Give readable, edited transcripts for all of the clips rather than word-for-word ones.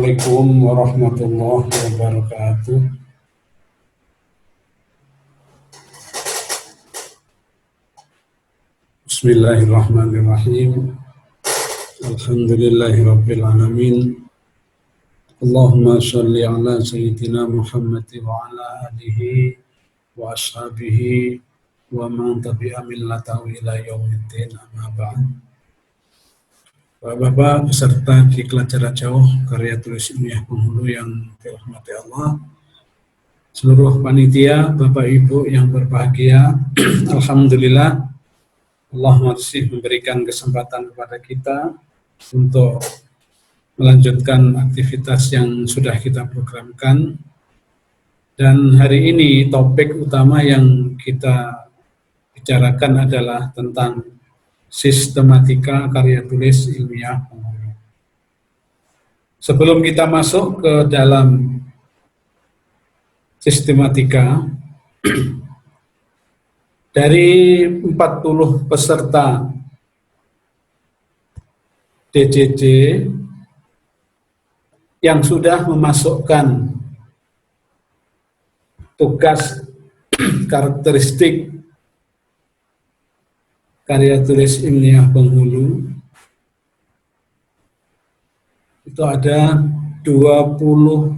Assalamualaikum warahmatullahi wabarakatuh. Bismillahirrahmanirrahim. Alhamdulillahirabbil alamin. Allahumma shalli ala sayyidina Muhammad wa ala alihi wa ashabihi wa man tabi'a millatahu ila yaumiddin, amma ba'd. Bapak-bapak peserta diklat jarak jauh karya tulis ilmiah penghulu yang dirahmati Allah, seluruh panitia, Bapak Ibu yang berbahagia, alhamdulillah Allah masih memberikan kesempatan kepada kita untuk melanjutkan aktivitas yang sudah kita programkan. Dan hari ini topik utama yang kita bicarakan adalah tentang sistematika karya tulis ilmiah penghulu. Sebelum kita masuk ke dalam sistematika, dari 40 peserta DJJ yang sudah memasukkan tugas karakteristik karya tulis ilmiah penghulu, itu ada 24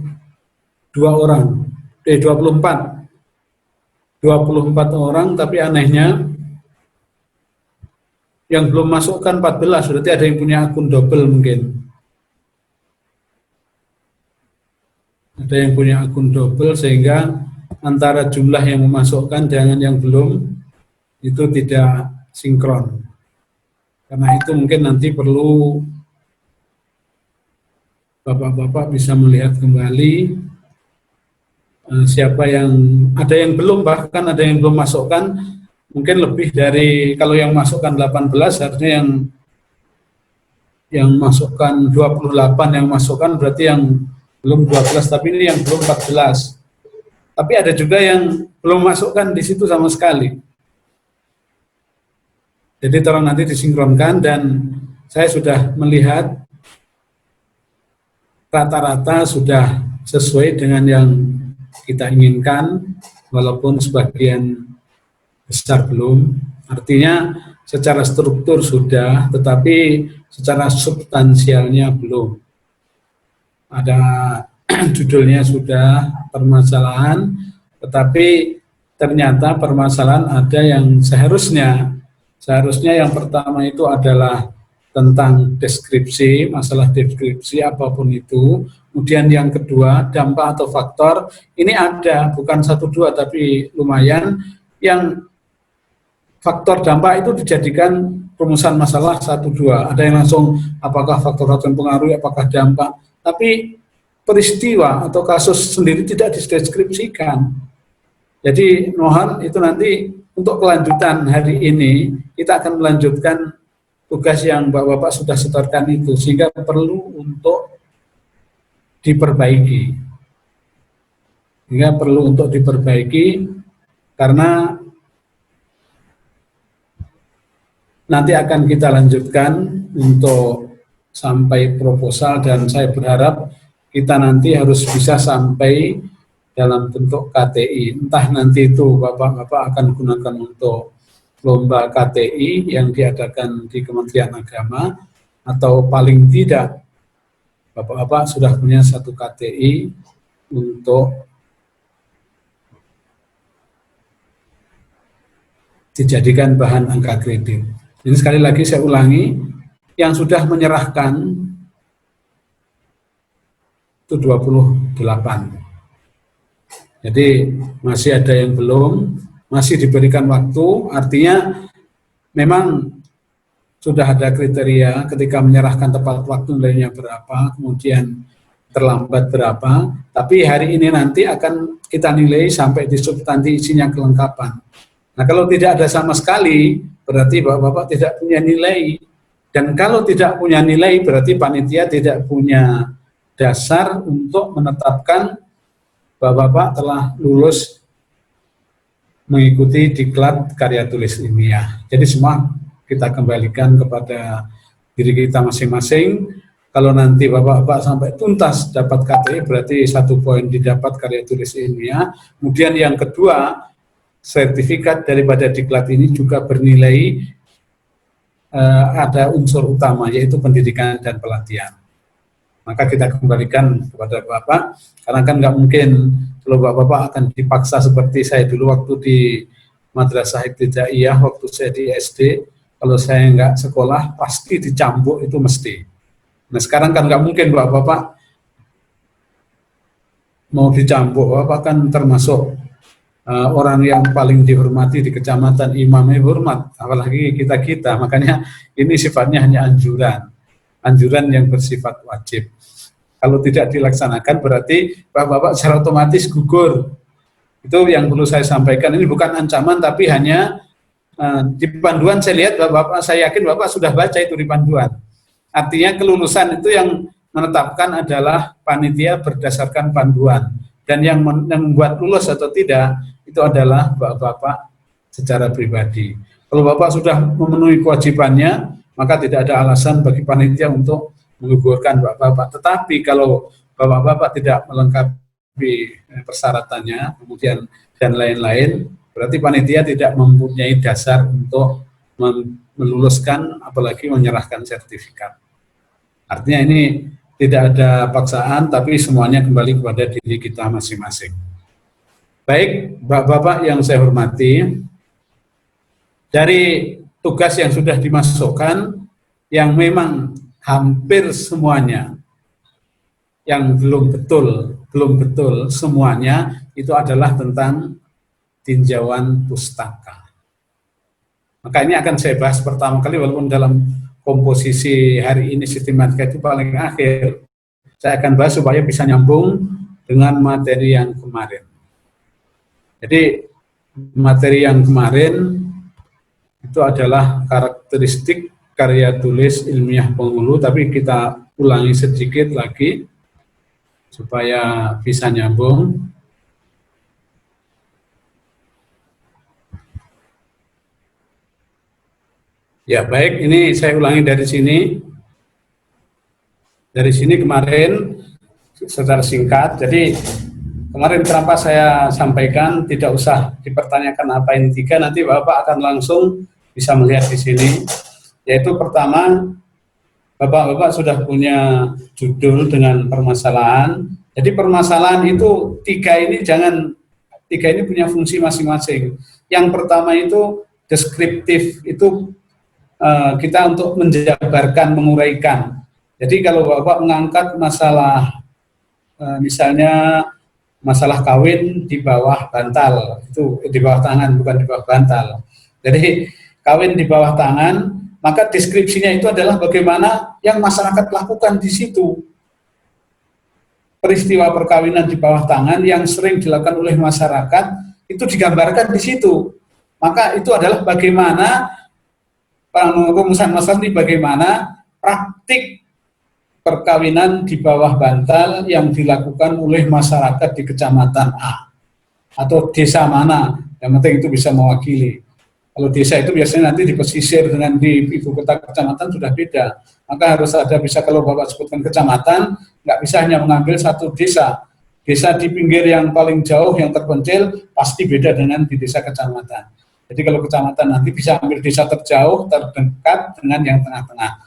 orang, tapi anehnya yang belum masukkan 14, berarti ada yang punya akun double mungkin. Ada yang punya akun double sehingga antara jumlah yang memasukkan dengan yang belum itu tidak sinkron. Karena itu mungkin nanti perlu Bapak-bapak bisa melihat kembali siapa yang, ada yang belum, bahkan ada yang belum masukkan, mungkin lebih dari, kalau yang masukkan 18 harusnya yang masukkan 28, yang masukkan berarti yang belum 12, tapi ini yang belum 14. Tapi ada juga yang belum masukkan di situ sama sekali. Jadi tolong nanti disinkronkan, dan saya sudah melihat rata-rata sudah sesuai dengan yang kita inginkan, walaupun sebagian besar belum. Artinya secara struktur sudah, tetapi secara substansialnya belum. Ada judulnya sudah permasalahan, tetapi ternyata permasalahan ada yang seharusnya yang pertama itu adalah tentang deskripsi, masalah deskripsi apapun itu. Kemudian yang kedua, dampak atau faktor, ini ada, bukan 1-2 tapi lumayan. Yang faktor dampak itu dijadikan rumusan masalah 1-2. Ada yang langsung apakah faktor yang pengaruh, apakah dampak. Tapi peristiwa atau kasus sendiri tidak dideskripsikan. Jadi mohon itu nanti untuk kelanjutan hari ini, kita akan melanjutkan tugas yang Bapak-bapak sudah setorkan itu, sehingga perlu untuk diperbaiki. Karena nanti akan kita lanjutkan untuk sampai proposal, dan saya berharap kita nanti harus bisa sampai dalam bentuk KTI. Entah nanti itu Bapak-bapak akan gunakan untuk lomba KTI yang diadakan di Kementerian Agama, atau paling tidak Bapak-bapak sudah punya satu KTI untuk dijadikan bahan angka kredit. Ini sekali lagi saya ulangi, yang sudah menyerahkan itu 28. Jadi masih ada yang belum, masih diberikan waktu, artinya memang sudah ada kriteria ketika menyerahkan tepat waktu nilainya berapa, kemudian terlambat berapa, tapi hari ini nanti akan kita nilai sampai di substansi isinya kelengkapan. Nah, kalau tidak ada sama sekali, berarti Bapak-bapak tidak punya nilai, dan kalau tidak punya nilai berarti panitia tidak punya dasar untuk menetapkan Bapak-bapak telah lulus mengikuti diklat karya tulis ilmiah. Jadi semua kita kembalikan kepada diri kita masing-masing, Kalau nanti Bapak-Bapak sampai tuntas dapat KTI, berarti 1 poin didapat karya tulis ilmiah. Kemudian yang kedua, sertifikat daripada diklat ini juga bernilai ada unsur utama, yaitu pendidikan dan pelatihan. Maka kita kembalikan kepada Bapak, karena kan nggak mungkin kalau Bapak-Bapak akan dipaksa seperti saya dulu waktu di Madrasah Ibtidaiyah, waktu saya di SD, kalau saya nggak sekolah pasti dicambuk, itu mesti. Nah sekarang kan nggak mungkin Bapak-Bapak mau dicambuk, Bapak kan termasuk orang yang paling dihormati di kecamatan, imamnya hormat, apalagi kita-kita. Makanya ini sifatnya hanya anjuran yang bersifat wajib. Kalau tidak dilaksanakan berarti Bapak-Bapak secara otomatis gugur. Itu yang perlu saya sampaikan. Ini bukan ancaman, tapi hanya di panduan saya lihat Bapak, saya yakin Bapak sudah baca itu di panduan. Artinya kelulusan itu yang menetapkan adalah panitia berdasarkan panduan, dan yang membuat lulus atau tidak itu adalah Bapak-Bapak secara pribadi. Kalau Bapak sudah memenuhi kewajibannya, maka tidak ada alasan bagi panitia untuk menggugurkan Bapak-Bapak. Tetapi kalau Bapak-Bapak tidak melengkapi persyaratannya, kemudian dan lain-lain, berarti panitia tidak mempunyai dasar untuk meluluskan, apalagi menyerahkan sertifikat. Artinya ini tidak ada paksaan, tapi semuanya kembali kepada diri kita masing-masing. Baik, Bapak-Bapak yang saya hormati, dari tugas yang sudah dimasukkan, yang memang hampir semuanya, yang belum betul semuanya, itu adalah tentang tinjauan pustaka. Maka ini akan saya bahas pertama kali, walaupun dalam komposisi hari ini sistematika itu paling akhir, saya akan bahas supaya bisa nyambung dengan materi yang kemarin. Jadi materi yang kemarin itu adalah karakteristik karya tulis ilmiah penghulu, tapi kita ulangi sedikit lagi supaya bisa nyambung. Ya baik, ini saya ulangi dari sini. Dari sini kemarin secara singkat, jadi kemarin kenapa saya sampaikan tidak usah dipertanyakan apa ini tiga, nanti Bapak akan langsung bisa melihat di sini. Yaitu pertama, Bapak-Bapak sudah punya judul dengan permasalahan. Jadi permasalahan itu tiga ini punya fungsi masing-masing. Yang pertama itu deskriptif, itu kita untuk menjabarkan, menguraikan. Jadi kalau Bapak mengangkat masalah, misalnya masalah kawin di bawah bantal, itu di bawah tangan, bukan di bawah bantal. Jadi kawin di bawah tangan, maka deskripsinya itu adalah bagaimana yang masyarakat lakukan di situ. Peristiwa perkawinan di bawah tangan yang sering dilakukan oleh masyarakat, itu digambarkan di situ. Maka itu adalah bagaimana rumusan masalah ini, bagaimana praktik perkawinan di bawah bantal yang dilakukan oleh masyarakat di kecamatan A atau desa mana, yang penting itu bisa mewakili. Kalau desa itu biasanya nanti di pesisir dengan di ibu kota kecamatan sudah beda, maka harus ada, bisa kalau Bapak sebutkan kecamatan, nggak bisa hanya mengambil satu desa. Desa di pinggir yang paling jauh, yang terpencil, pasti beda dengan di desa kecamatan. Jadi kalau kecamatan nanti bisa ambil desa terjauh, terdekat dengan yang tengah-tengah.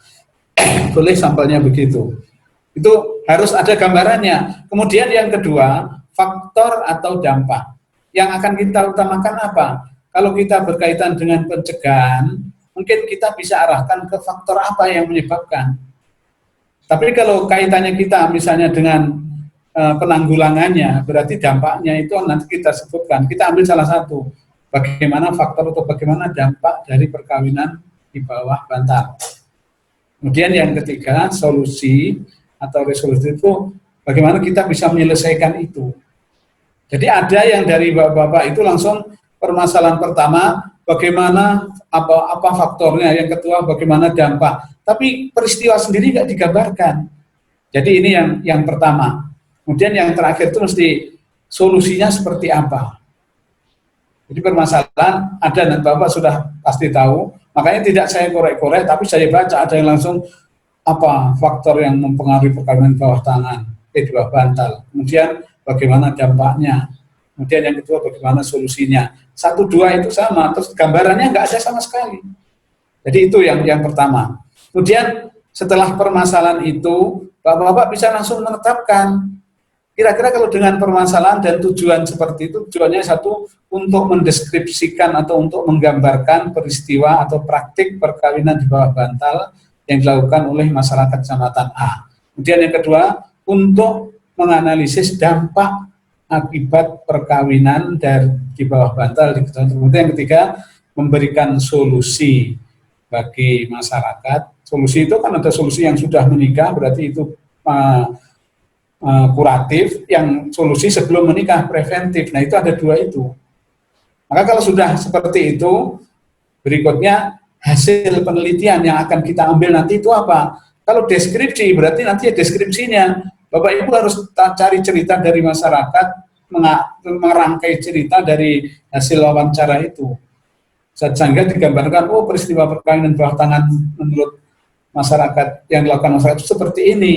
Boleh sampelnya begitu. Itu harus ada gambarannya. Kemudian yang kedua, faktor atau dampak. Yang akan kita utamakan apa? Kalau kita berkaitan dengan pencegahan, mungkin kita bisa arahkan ke faktor apa yang menyebabkan. Tapi kalau kaitannya kita misalnya dengan penanggulangannya, berarti dampaknya itu nanti kita sebutkan. Kita ambil salah satu. Bagaimana faktor atau bagaimana dampak dari perkawinan di bawah bantal. Kemudian yang ketiga, solusi atau resolusi itu bagaimana kita bisa menyelesaikan itu. Jadi ada yang dari Bapak itu langsung permasalahan pertama, bagaimana apa faktornya, yang kedua bagaimana dampak. Tapi peristiwa sendiri nggak digambarkan. Jadi ini yang pertama. Kemudian yang terakhir itu mesti solusinya seperti apa. Jadi permasalahan ada dan Bapak sudah pasti tahu, makanya tidak saya korek-korek, tapi saya baca ada yang langsung apa faktor yang mempengaruhi perkawinan bawah tangan, di bawah bantal. Kemudian bagaimana dampaknya. Kemudian yang kedua bagaimana solusinya. 1, 2 itu sama, terus gambarannya nggak ada sama sekali. Jadi itu yang pertama. Kemudian setelah permasalahan itu, Bapak-bapak bisa langsung menetapkan kira-kira kalau dengan permasalahan dan tujuan seperti itu, tujuannya satu, untuk mendeskripsikan atau untuk menggambarkan peristiwa atau praktik perkawinan di bawah bantal yang dilakukan oleh masyarakat kecamatan A. Kemudian yang kedua, untuk menganalisis dampak akibat perkawinan di bawah bantal di kecamatan. Kemudian yang ketiga, memberikan solusi bagi masyarakat. Solusi itu kan ada solusi yang sudah menikah, berarti itu kuratif, yang solusi sebelum menikah, preventif. Nah itu ada 2 itu. Maka kalau sudah seperti itu, berikutnya hasil penelitian yang akan kita ambil nanti itu apa? Kalau deskripsi, berarti nanti deskripsinya, Bapak Ibu harus cari cerita dari masyarakat, merangkai cerita dari hasil wawancara itu. Sehingga digambarkan, oh peristiwa perkawinan bawah tangan menurut masyarakat, yang dilakukan masyarakat itu seperti ini.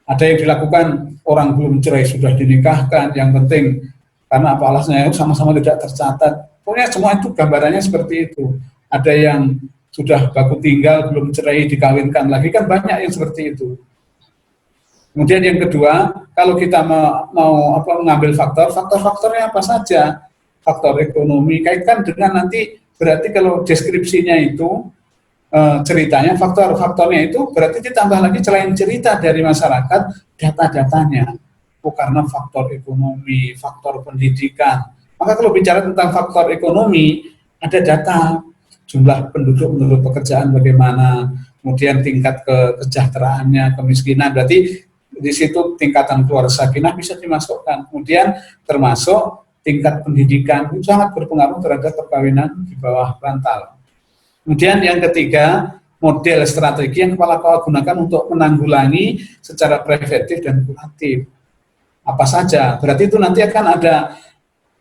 Ada yang dilakukan orang belum cerai sudah dinikahkan, yang penting karena apa alasannya sama-sama tidak tercatat. Pokoknya semua itu gambarannya seperti itu. Ada yang sudah baku tinggal, belum cerai, dikawinkan lagi, kan banyak yang seperti itu. Kemudian yang kedua, kalau kita mau mengambil faktor-faktornya apa saja? Faktor ekonomi, kaitkan dengan nanti, berarti kalau deskripsinya itu, ceritanya, faktor-faktornya itu berarti ditambah lagi selain cerita dari masyarakat, data-datanya. Karena faktor ekonomi, faktor pendidikan. Maka kalau bicara tentang faktor ekonomi, ada data jumlah penduduk menurut pekerjaan bagaimana, kemudian tingkat kesejahteraannya, kemiskinan, berarti di situ tingkatan keluarga sakinah bisa dimasukkan. Kemudian termasuk tingkat pendidikan, itu sangat berpengaruh terhadap perkawinan di bawah bantal. Kemudian yang ketiga, model strategi yang kepala kepala gunakan untuk menanggulangi secara preventif dan kuratif. Apa saja, berarti itu nanti akan ada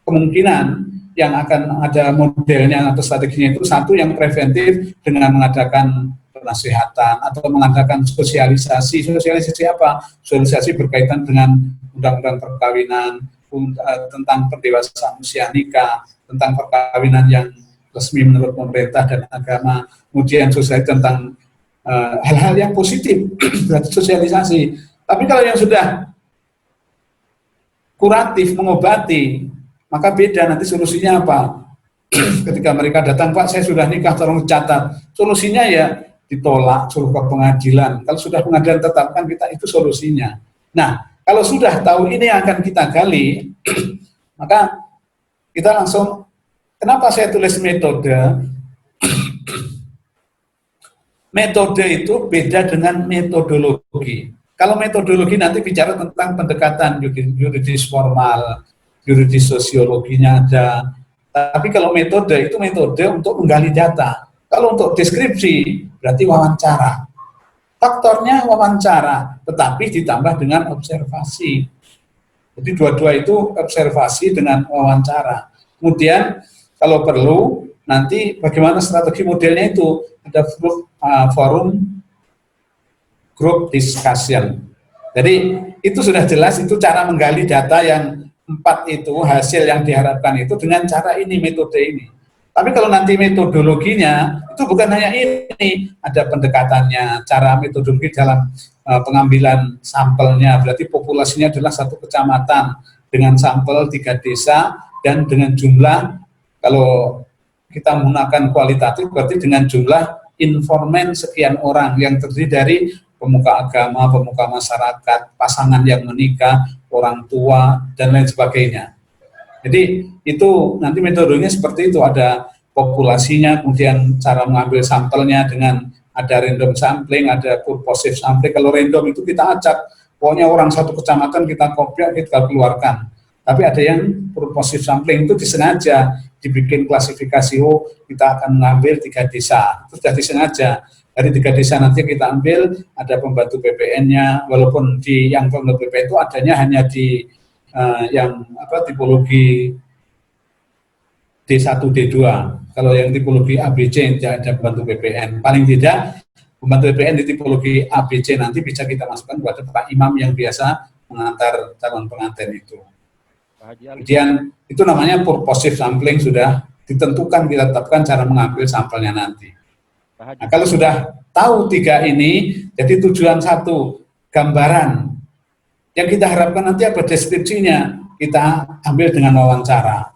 kemungkinan yang akan ada modelnya atau strateginya itu, satu yang preventif dengan mengadakan penasihatan atau mengadakan sosialisasi. Sosialisasi apa? Sosialisasi berkaitan dengan undang-undang perkawinan, tentang pendewasaan usia nikah, tentang perkawinan yang resmi menurut pemerintah dan agama, kemudian sosialisasi tentang hal-hal yang positif, berarti sosialisasi. Tapi kalau yang sudah kuratif, mengobati, maka beda, nanti solusinya apa? Ketika mereka datang, Pak saya sudah nikah, tolong catat. Solusinya ya ditolak, suruh ke pengadilan. Kalau sudah pengadilan tetapkan, kita itu solusinya. Nah, kalau sudah tahu ini yang akan kita gali, maka kita langsung, kenapa saya tulis metode? Metode itu beda dengan metodologi. Kalau metodologi nanti bicara tentang pendekatan yuridis formal, yuridis sosiologinya ada. Tapi kalau metode itu metode untuk menggali data. Kalau untuk deskripsi berarti wawancara. Faktornya wawancara, tetapi ditambah dengan observasi. Jadi dua-dua itu observasi dengan wawancara. Kemudian kalau perlu nanti bagaimana strategi modelnya itu, ada forum group discussion. Jadi itu sudah jelas, itu cara menggali data yang 4 itu, hasil yang diharapkan itu dengan cara ini, metode ini. Tapi kalau nanti metodologinya, itu bukan hanya ini, ada pendekatannya, cara metodologi dalam pengambilan sampelnya, berarti populasinya adalah 1 kecamatan dengan sampel 3 desa, dan dengan jumlah, kalau kita menggunakan kualitatif, berarti dengan jumlah informan sekian orang yang terdiri dari pemuka agama, pemuka masyarakat, pasangan yang menikah, orang tua, dan lain sebagainya. Jadi itu nanti metodenya seperti itu, ada populasinya, kemudian cara mengambil sampelnya dengan ada random sampling, ada purposive sampling. Kalau random itu kita acak, pokoknya orang 1 kecamatan kita kopiak, kita keluarkan. Tapi ada yang purposive sampling itu disengaja, dibikin klasifikasi, oh kita akan mengambil 3 desa, itu sudah disengaja. Dari 3 desa nanti kita ambil, ada pembantu PPN-nya, walaupun di yang pembantu PPN itu adanya hanya di tipologi D1, D2. Kalau yang tipologi ABC tidak ada pembantu PPN. Paling tidak pembantu PPN di tipologi ABC nanti bisa kita masukkan kepada Pak Imam yang biasa mengantar calon pengantin itu. Kemudian itu namanya purposive sampling, sudah ditentukan, kita tetapkan cara mengambil sampelnya nanti. Nah, kalau sudah tahu 3 ini, jadi tujuan 1, gambaran. Yang kita harapkan nanti apa deskripsinya, kita ambil dengan wawancara.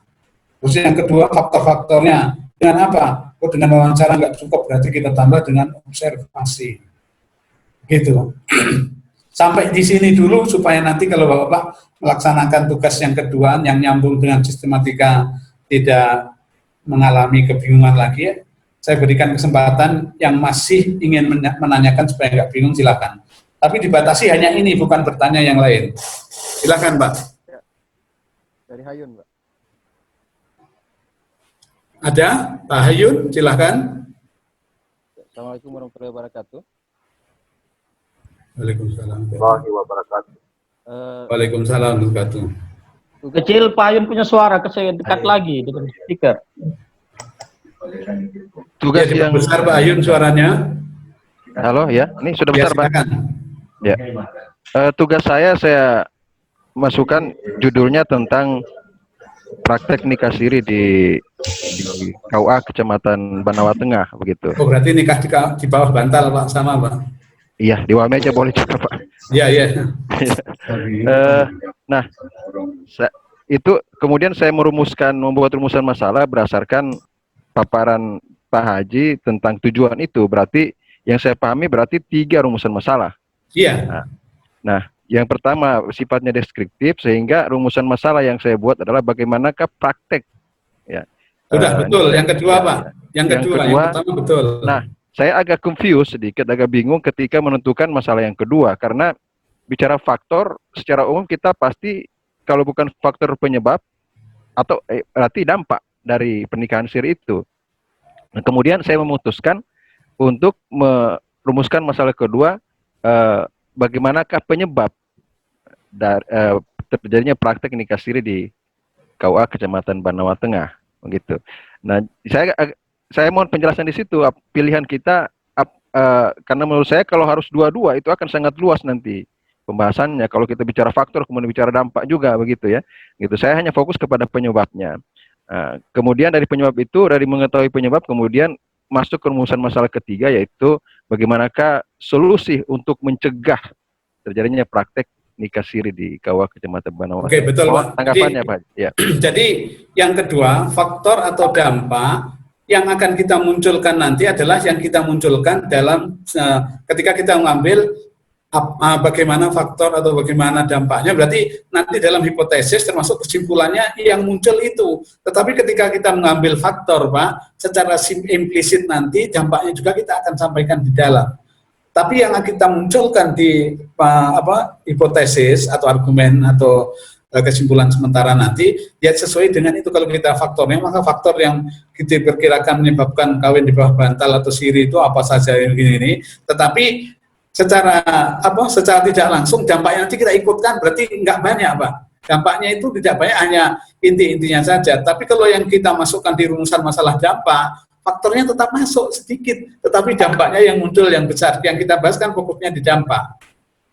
Terus yang kedua, faktor-faktornya. Dengan apa? Oh, dengan wawancara nggak cukup, berarti kita tambah dengan observasi. Gitu. Sampai di sini dulu, supaya nanti kalau Bapak melaksanakan tugas yang kedua, yang nyambung dengan sistematika, tidak mengalami kebingungan lagi, ya. Saya berikan kesempatan yang masih ingin menanyakan supaya nggak bingung, silakan. Tapi dibatasi hanya ini, bukan bertanya yang lain. Silakan, Pak. Dari Hayun, Pak. Ada Pak Hayun, silakan. Assalamualaikum warahmatullahi wabarakatuh. Waalaikumsalam. Waalaikumsalam. Waalaikumsalam wabarakatuh. Kecil Pak Hayun punya suara, saya dekat lagi dengan speaker. Tugas ya, yang besar Pak Hayun suaranya. Halo ya, ini sudah besar Pak. Ya. Tugas saya masukkan judulnya tentang praktek nikah siri di KUA Kecamatan Banawa Tengah begitu. Oh, berarti nikah di bawah bantal Pak, sama Pak? Iya, di bawah meja boleh juga Pak. Iya, iya. Nah, itu kemudian saya membuat rumusan masalah berdasarkan paparan Pak Haji tentang tujuan itu. Berarti yang saya pahami berarti 3 rumusan masalah. Iya. Nah, yang pertama sifatnya deskriptif, sehingga rumusan masalah yang saya buat adalah bagaimanakah praktek. Ya. Sudah betul. Yang kedua Pak. Yang kedua, yang pertama betul. Nah, saya agak confused sedikit, agak bingung ketika menentukan masalah yang kedua, karena bicara faktor secara umum kita pasti kalau bukan faktor penyebab atau berarti dampak dari pernikahan siri itu. Nah, kemudian saya memutuskan untuk merumuskan masalah kedua, bagaimanakah penyebab dari terjadinya praktek nikah siri di KUA Kecamatan Banawa Tengah, begitu. Nah, saya mohon penjelasan di situ. Pilihan kita, karena menurut saya kalau harus dua-dua itu akan sangat luas nanti pembahasannya. Kalau kita bicara faktor kemudian bicara dampak juga, begitu ya. Gitu. Saya hanya fokus kepada penyebabnya. Kemudian dari penyebab itu, dari mengetahui penyebab, kemudian masuk ke rumusan masalah ketiga, yaitu bagaimanakah solusi untuk mencegah terjadinya praktek nikah siri di KUA Kecamatan Banawa. Oke, betul Pak. Tanggapannya Pak. Ya. Jadi yang kedua, faktor atau dampak yang akan kita munculkan nanti adalah yang kita munculkan dalam ketika kita mengambil bagaimana faktor atau bagaimana dampaknya, berarti nanti dalam hipotesis termasuk kesimpulannya yang muncul itu. Tetapi ketika kita mengambil faktor Pak, secara implisit nanti dampaknya juga kita akan sampaikan di dalam. Tapi yang kita munculkan di hipotesis atau argumen atau kesimpulan sementara nanti, ya sesuai dengan itu. Kalau kita faktornya, maka faktor yang kita perkirakan menyebabkan kawin di bawah bantal atau siri itu apa saja ini. Tetapi secara tidak langsung dampaknya nanti kita ikutkan, berarti nggak banyak Pak. Dampaknya itu tidak banyak, hanya inti-intinya saja. Tapi kalau yang kita masukkan di rumusan masalah dampak, faktornya tetap masuk sedikit, tetapi dampaknya yang muncul yang besar. Yang kita bahas kan fokusnya di dampak.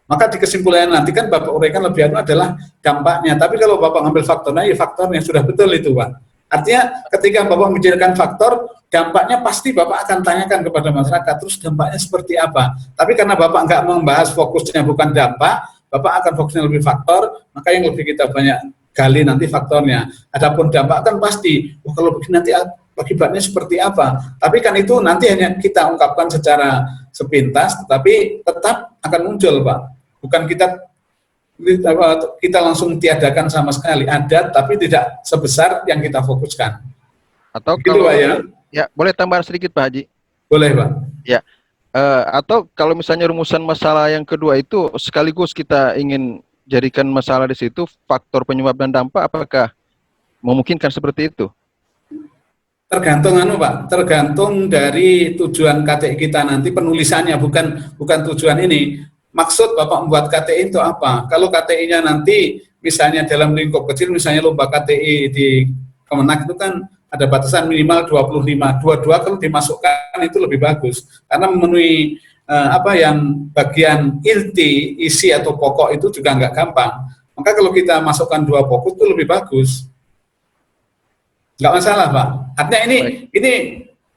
Maka di kesimpulan nanti kan Bapak uraikan lebih adalah dampaknya. Tapi kalau Bapak ngambil faktornya, ya faktornya sudah betul itu Pak. Artinya ketika Bapak membicarakan faktor, dampaknya pasti Bapak akan tanyakan kepada masyarakat, terus dampaknya seperti apa. Tapi karena Bapak nggak membahas fokusnya bukan dampak, Bapak akan fokusnya lebih faktor, maka yang lebih kita banyak gali nanti faktornya. Adapun dampak kan pasti, kalau begini nanti akibatnya seperti apa. Tapi kan itu nanti hanya kita ungkapkan secara sepintas, tetapi tetap akan muncul Pak. Bukan kita langsung tiadakan sama sekali. Ada, tapi tidak sebesar yang kita fokuskan. Atau begitu, kalau Pak, ya boleh tambahan sedikit Pak Haji. Boleh Pak. Ya. Atau kalau misalnya rumusan masalah yang kedua itu sekaligus kita ingin jadikan masalah di situ faktor penyebab dan dampak, apakah memungkinkan seperti itu? Tergantung Pak, tergantung dari tujuan KTI kita nanti penulisannya, bukan tujuan ini. Maksud Bapak membuat KTI itu apa? Kalau KTI-nya nanti misalnya dalam lingkup kecil, misalnya lomba KTI di Kemenak itu kan ada batasan minimal 25. Dua-dua kalau dimasukkan itu lebih bagus karena memenuhi apa yang bagian inti, isi atau pokok itu juga nggak gampang. Maka kalau kita masukkan 2 pokok itu lebih bagus. Nggak masalah, Pak. Artinya ini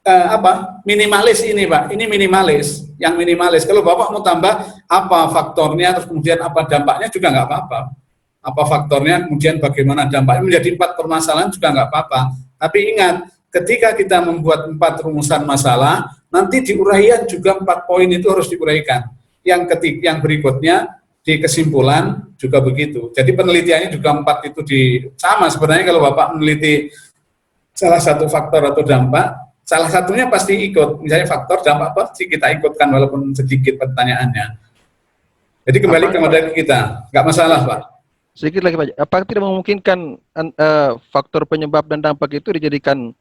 apa? Minimalis ini, Pak. Ini minimalis, yang minimalis. Kalau Bapak mau tambah apa faktornya, terus kemudian apa dampaknya juga nggak apa-apa. Apa faktornya, kemudian bagaimana dampaknya menjadi 4 permasalahan juga nggak apa-apa. Tapi ingat, ketika kita membuat 4 rumusan masalah, nanti di uraian juga 4 poin itu harus diuraikan. Yang berikutnya di kesimpulan juga begitu. Jadi penelitiannya juga 4 itu sama sebenarnya. Kalau Bapak meneliti salah satu faktor atau dampak, salah satunya pasti ikut. Misalnya faktor dampak pasti kita ikutkan walaupun sedikit pertanyaannya. Jadi kembali kepada kita, nggak masalah, Pak. Sedikit lagi, Pak. Apakah tidak memungkinkan faktor penyebab dan dampak itu dijadikan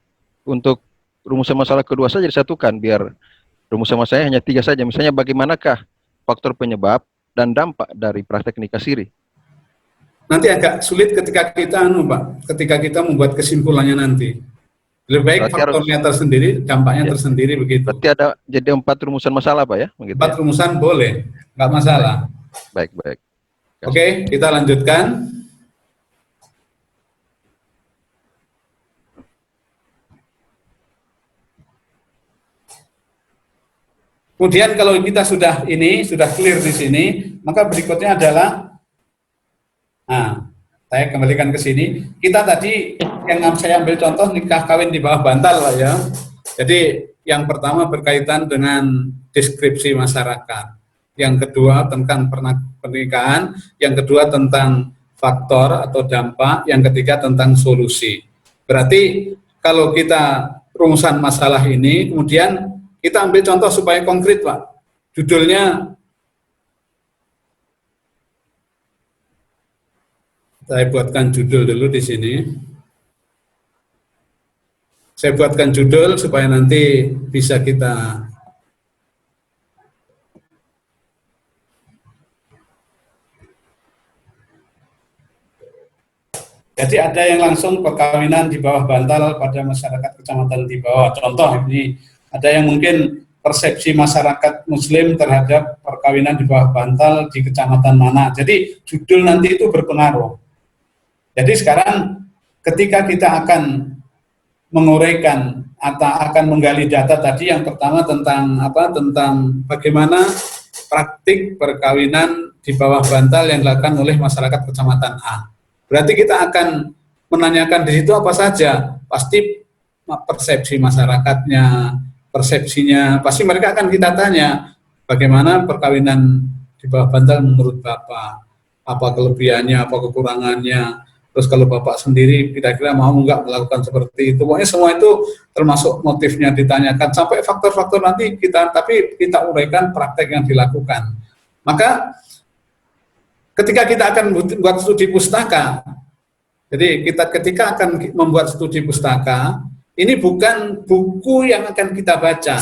untuk rumusan masalah kedua saja disatukan, biar rumusan masalahnya hanya 3 saja. Misalnya bagaimanakah faktor penyebab dan dampak dari praktek nikah siri? Nanti agak sulit ketika kita ketika kita membuat kesimpulannya nanti. Lebih baik Berarti faktornya tersendiri, dampaknya ya, tersendiri begitu. Berarti ada jadi 4 rumusan masalah, Pak, ya? Begitu, 4 rumusan boleh, nggak masalah. Baik, baik. Oke, kita lanjutkan. Kemudian kalau kita sudah clear di sini, maka berikutnya adalah, nah, saya kembalikan ke sini. Kita tadi yang saya ambil contoh nikah kawin di bawah bantal, Pak, ya. Jadi yang pertama berkaitan dengan deskripsi masyarakat, yang kedua tentang pernikahan, yang kedua tentang faktor atau dampak, yang ketiga tentang solusi. Berarti kalau kita rumusan masalah ini, kemudian kita ambil contoh supaya konkret, Pak. Judulnya, saya buatkan judul dulu di sini. Saya buatkan judul supaya nanti bisa kita jadi ada yang langsung perkawinan di bawah bantal pada masyarakat kecamatan di bawah. Contoh ini, ada yang mungkin persepsi masyarakat Muslim terhadap perkawinan di bawah bantal di kecamatan mana. Jadi judul nanti itu berpengaruh. Jadi sekarang ketika kita akan menguraikan atau akan menggali data tadi, yang pertama tentang tentang bagaimana praktik perkawinan di bawah bantal yang dilakukan oleh masyarakat kecamatan A. Berarti kita akan menanyakan di situ apa saja, pasti persepsi masyarakatnya, persepsinya, pasti mereka akan kita tanya bagaimana perkawinan di bawah bantal menurut Bapak, apa kelebihannya, apa kekurangannya. Terus kalau Bapak sendiri kira-kira mau nggak melakukan seperti itu. Pokoknya semua itu termasuk motifnya ditanyakan, sampai faktor-faktor nanti tapi kita uraikan praktek yang dilakukan. Maka ketika kita akan membuat studi pustaka, jadi ketika akan membuat studi pustaka, ini bukan buku yang akan kita baca,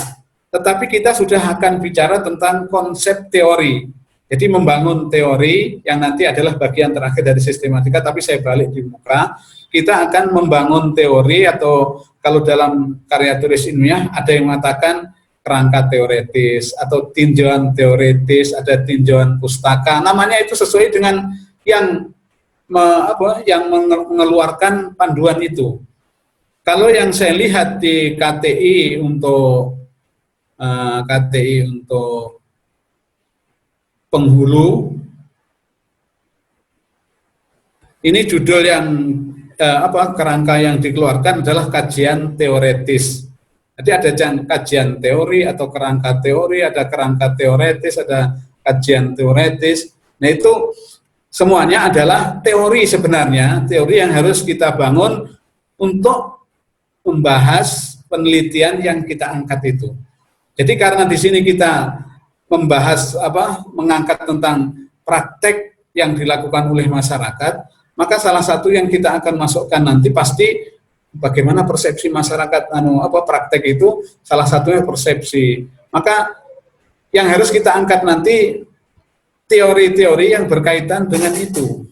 tetapi kita sudah akan bicara tentang konsep teori. Jadi membangun teori yang nanti adalah bagian terakhir dari sistematika, tapi saya balik di muka, kita akan membangun teori, atau kalau dalam karya tulis ilmiah ada yang mengatakan kerangka teoretis atau tinjauan teoretis, ada tinjauan pustaka. Namanya itu sesuai dengan yang mengeluarkan panduan itu. Kalau yang saya lihat di KTI untuk penghulu, ini judul yang kerangka yang dikeluarkan adalah kajian teoretis. Jadi ada kajian teori atau kerangka teori, ada kerangka teoretis, ada kajian teoretis. Nah itu semuanya adalah teori sebenarnya, teori yang harus kita bangun untuk membahas penelitian yang kita angkat itu. Jadi karena di sini kita membahas mengangkat tentang praktek yang dilakukan oleh masyarakat, maka salah satu yang kita akan masukkan nanti pasti bagaimana persepsi masyarakat praktek itu, salah satunya persepsi. Maka yang harus kita angkat nanti teori-teori yang berkaitan dengan itu.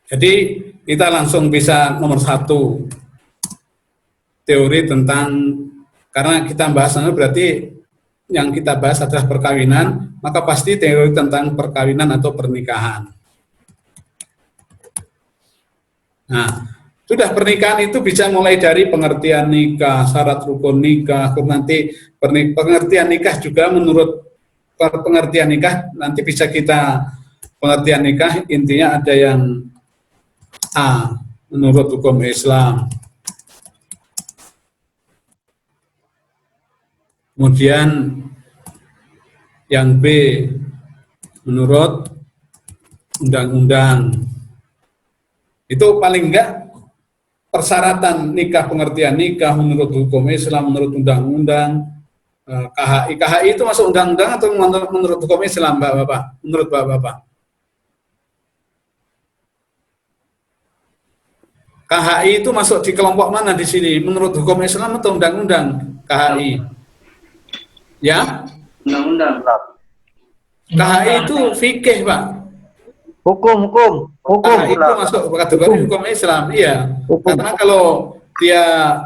Jadi kita langsung bisa nomor satu, teori tentang, karena kita bahas berarti yang kita bahas adalah perkawinan, maka pasti teori tentang perkawinan atau pernikahan. Nah, sudah pernikahan itu bisa mulai dari pengertian nikah, syarat rukun nikah, nanti pengertian nikah juga menurut pengertian nikah nanti bisa kita pengertian nikah intinya ada yang A menurut hukum Islam, kemudian yang B menurut undang-undang. Itu paling enggak persyaratan nikah, pengertian nikah menurut hukum Islam, menurut undang-undang, KHI. KHI itu masuk undang-undang atau menurut hukum Islam, Bapak-Bapak? Menurut Bapak-Bapak. KHI itu masuk di kelompok mana di sini? Menurut hukum Islam atau undang-undang KHI? Ya? Undang-undang. KHI itu fikih, Pak. Hukum. KHI itu masuk kategori hukum Islam, iya. Karena kalau dia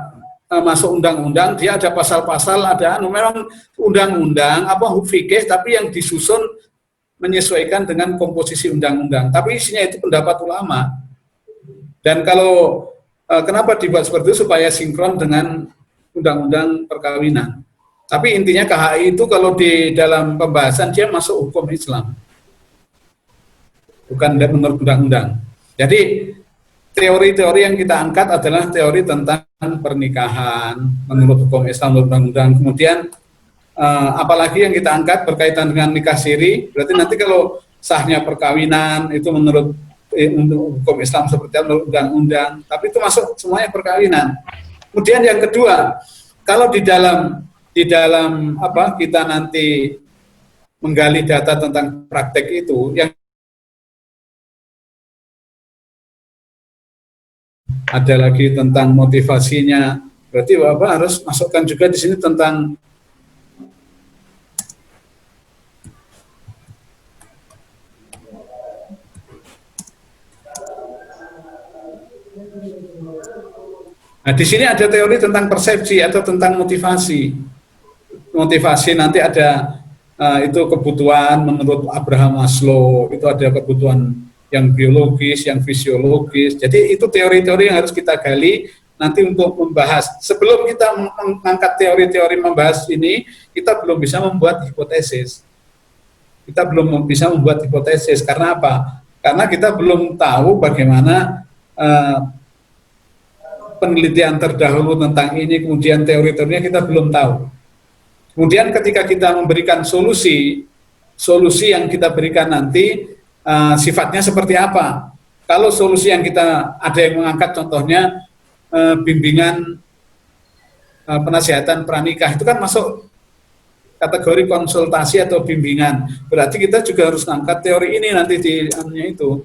masuk undang-undang, dia ada pasal-pasal, ada memang undang-undang apa fikih, tapi yang disusun menyesuaikan dengan komposisi undang-undang. Tapi isinya itu pendapat ulama. Dan kalau kenapa dibuat seperti itu supaya sinkron dengan undang-undang perkawinan. Tapi intinya KHI itu kalau di dalam pembahasan dia masuk hukum Islam, bukan menurut undang-undang. Jadi teori-teori yang kita angkat adalah teori tentang pernikahan menurut hukum Islam, menurut undang-undang. Kemudian apalagi yang kita angkat berkaitan dengan nikah siri, berarti nanti kalau sahnya perkawinan itu menurut hukum Islam seperti menurut undang-undang, tapi itu masuk semuanya perkawinan. Kemudian yang kedua, kalau di dalam apa kita nanti menggali data tentang praktek itu, yang ada lagi tentang motivasinya. Berarti Bapak harus masukkan juga di sini tentang di sini ada teori tentang persepsi atau tentang motivasi. Motivasi nanti ada itu kebutuhan menurut Abraham Maslow, itu ada kebutuhan yang biologis, yang fisiologis. Jadi itu teori-teori yang harus kita gali nanti untuk membahas. Sebelum kita mengangkat teori-teori membahas ini, kita belum bisa membuat hipotesis. Kita belum bisa membuat hipotesis. Karena apa? Karena kita belum tahu bagaimana penelitian terdahulu tentang ini, kemudian teori-teorinya kita belum tahu. Kemudian ketika kita memberikan solusi yang kita berikan nanti sifatnya seperti apa? Kalau solusi yang kita ada yang mengangkat contohnya bimbingan penasihatan pranikah, itu kan masuk kategori konsultasi atau bimbingan. Berarti kita juga harus angkat teori ini nanti di itu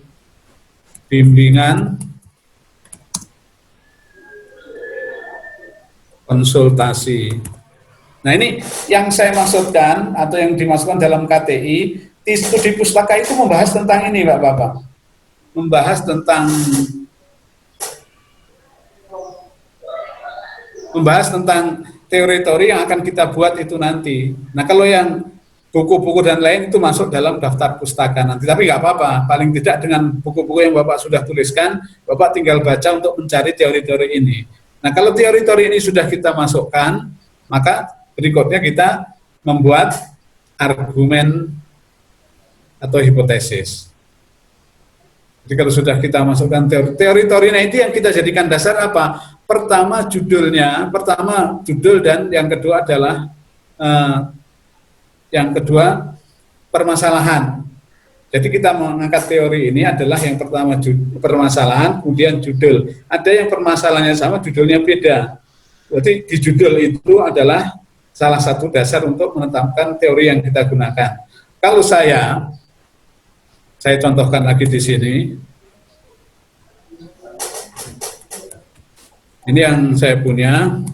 bimbingan konsultasi. Nah ini yang saya maksudkan atau yang dimasukkan dalam KTI, studi pustaka itu membahas tentang ini Bapak-Bapak. Membahas tentang teori-teori yang akan kita buat itu nanti. Nah kalau yang buku-buku dan lain itu masuk dalam daftar pustaka nanti. Tapi nggak apa-apa, paling tidak dengan buku-buku yang Bapak sudah tuliskan, Bapak tinggal baca untuk mencari teori-teori ini. Nah kalau teori-teori ini sudah kita masukkan, maka berikutnya kita membuat argumen atau hipotesis. Jadi kalau sudah kita masukkan teori-teorinya itu yang kita jadikan dasar apa? Pertama judul dan yang kedua adalah permasalahan. Jadi kita mengangkat teori ini adalah yang pertama permasalahan, kemudian judul. Ada yang permasalahannya sama, judulnya beda. Jadi di judul itu adalah salah satu dasar untuk menetapkan teori yang kita gunakan. Kalau saya contohkan lagi di sini. Ini yang saya punya.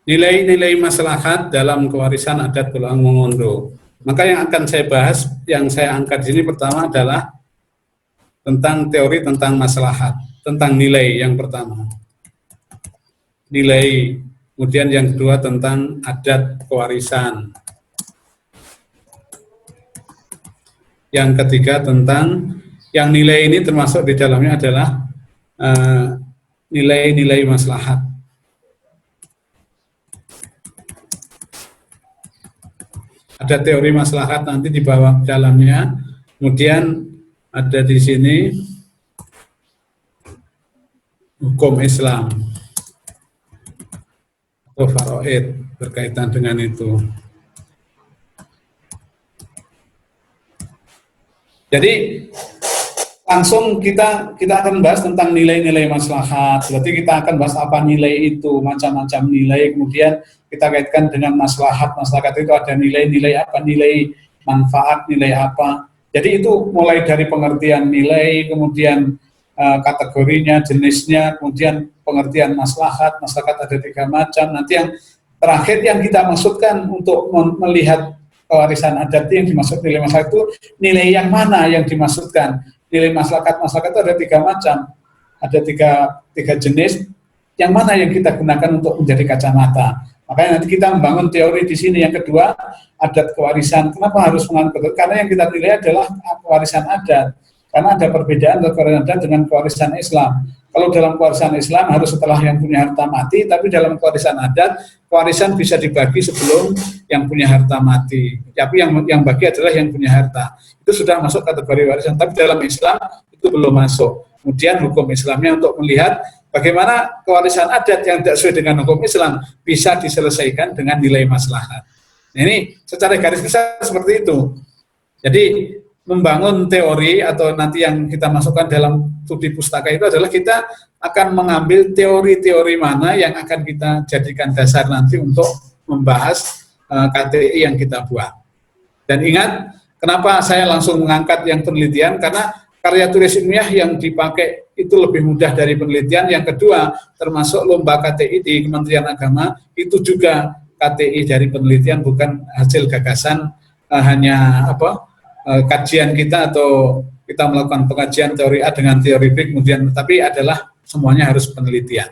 nilai-nilai maslahat dalam kewarisan adat Pulau Mongondo. Maka yang akan saya bahas, yang saya angkat di sini pertama adalah tentang teori tentang maslahat, tentang nilai yang pertama. Nilai, kemudian yang kedua tentang adat kewarisan. Yang ketiga tentang, yang nilai ini termasuk di dalamnya adalah nilai-nilai maslahat. Ada teori maslahat nanti di bawah dalamnya. Kemudian ada di sini hukum Islam atau faraid berkaitan dengan itu. Jadi langsung kita akan bahas tentang nilai-nilai maslahat. Berarti kita akan bahas apa nilai itu, macam-macam nilai, kemudian kita kaitkan dengan maslahat. Maslahat itu ada nilai-nilai apa, nilai manfaat, nilai apa. Jadi itu mulai dari pengertian nilai, kemudian kategorinya, jenisnya, kemudian pengertian maslahat. Maslahat ada 3 macam. Nanti yang terakhir yang kita maksudkan untuk melihat kewarisan adat yang dimaksud nilai maslahat itu nilai yang mana yang dimaksudkan. Nilai maslahat itu ada 3 macam, ada tiga jenis. Yang mana yang kita gunakan untuk menjadi kacamata? Makanya nanti kita membangun teori di sini. Yang kedua, adat kewarisan. Kenapa harus menganut? Karena yang kita nilai adalah kewarisan adat. Karena ada perbedaan antara kewarisan adat dengan kewarisan Islam. Kalau dalam kewarisan Islam harus setelah yang punya harta mati, tapi dalam kewarisan adat, kewarisan bisa dibagi sebelum yang punya harta mati. Tapi yang bagi adalah yang punya harta. Itu sudah masuk kategori warisan. Tapi dalam Islam itu belum masuk. Kemudian hukum Islamnya untuk melihat bagaimana kewarisan adat yang tidak sesuai dengan hukum Islam bisa diselesaikan dengan nilai maslahat. Nah, ini secara garis besar seperti itu. Jadi membangun teori atau nanti yang kita masukkan dalam studi pustaka itu adalah kita akan mengambil teori-teori mana yang akan kita jadikan dasar nanti untuk membahas KTI yang kita buat. Dan ingat, kenapa saya langsung mengangkat yang penelitian, karena karya tulis ilmiah yang dipakai itu lebih mudah dari penelitian. Yang kedua, termasuk lomba KTI di Kementerian Agama, itu juga KTI dari penelitian, bukan hasil gagasan hanya kajian kita atau kita melakukan pengajian teori A dengan teori B, kemudian tapi adalah semuanya harus penelitian.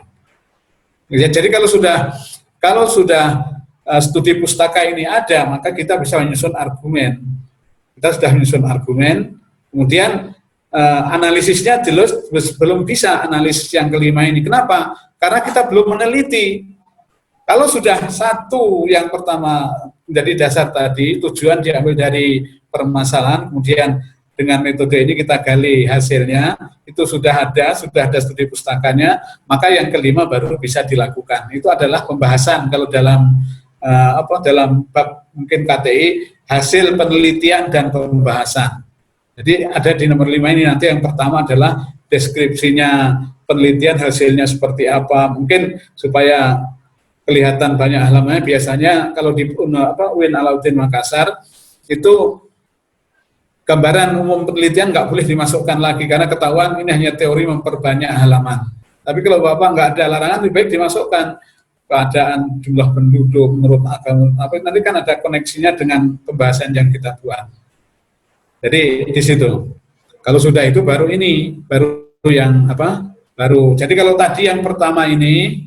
Ya, jadi kalau sudah studi pustaka ini ada, maka kita bisa menyusun argumen. Kita sudah menyusun argumen, kemudian analisisnya jelas belum bisa analisis yang kelima ini. Kenapa? Karena kita belum meneliti. Kalau sudah satu yang pertama menjadi dasar tadi, tujuan diambil dari permasalahan, kemudian dengan metode ini kita gali hasilnya, itu sudah ada studi pustakanya, maka yang kelima baru bisa dilakukan. Itu adalah pembahasan kalau dalam dalam bab mungkin KTI, hasil penelitian dan pembahasan. Jadi ada di nomor 5 ini nanti yang pertama adalah deskripsinya penelitian, hasilnya seperti apa, mungkin supaya kelihatan banyak halamannya. Biasanya kalau di UIN Alauddin Makassar itu gambaran umum penelitian nggak boleh dimasukkan lagi karena ketahuan ini hanya teori memperbanyak halaman. Tapi kalau Bapak nggak ada larangan, lebih baik dimasukkan keadaan jumlah penduduk menurut agama. Nanti kan ada koneksinya dengan pembahasan yang kita buat. Jadi di situ. Kalau sudah itu baru yang baru. Jadi kalau tadi yang pertama ini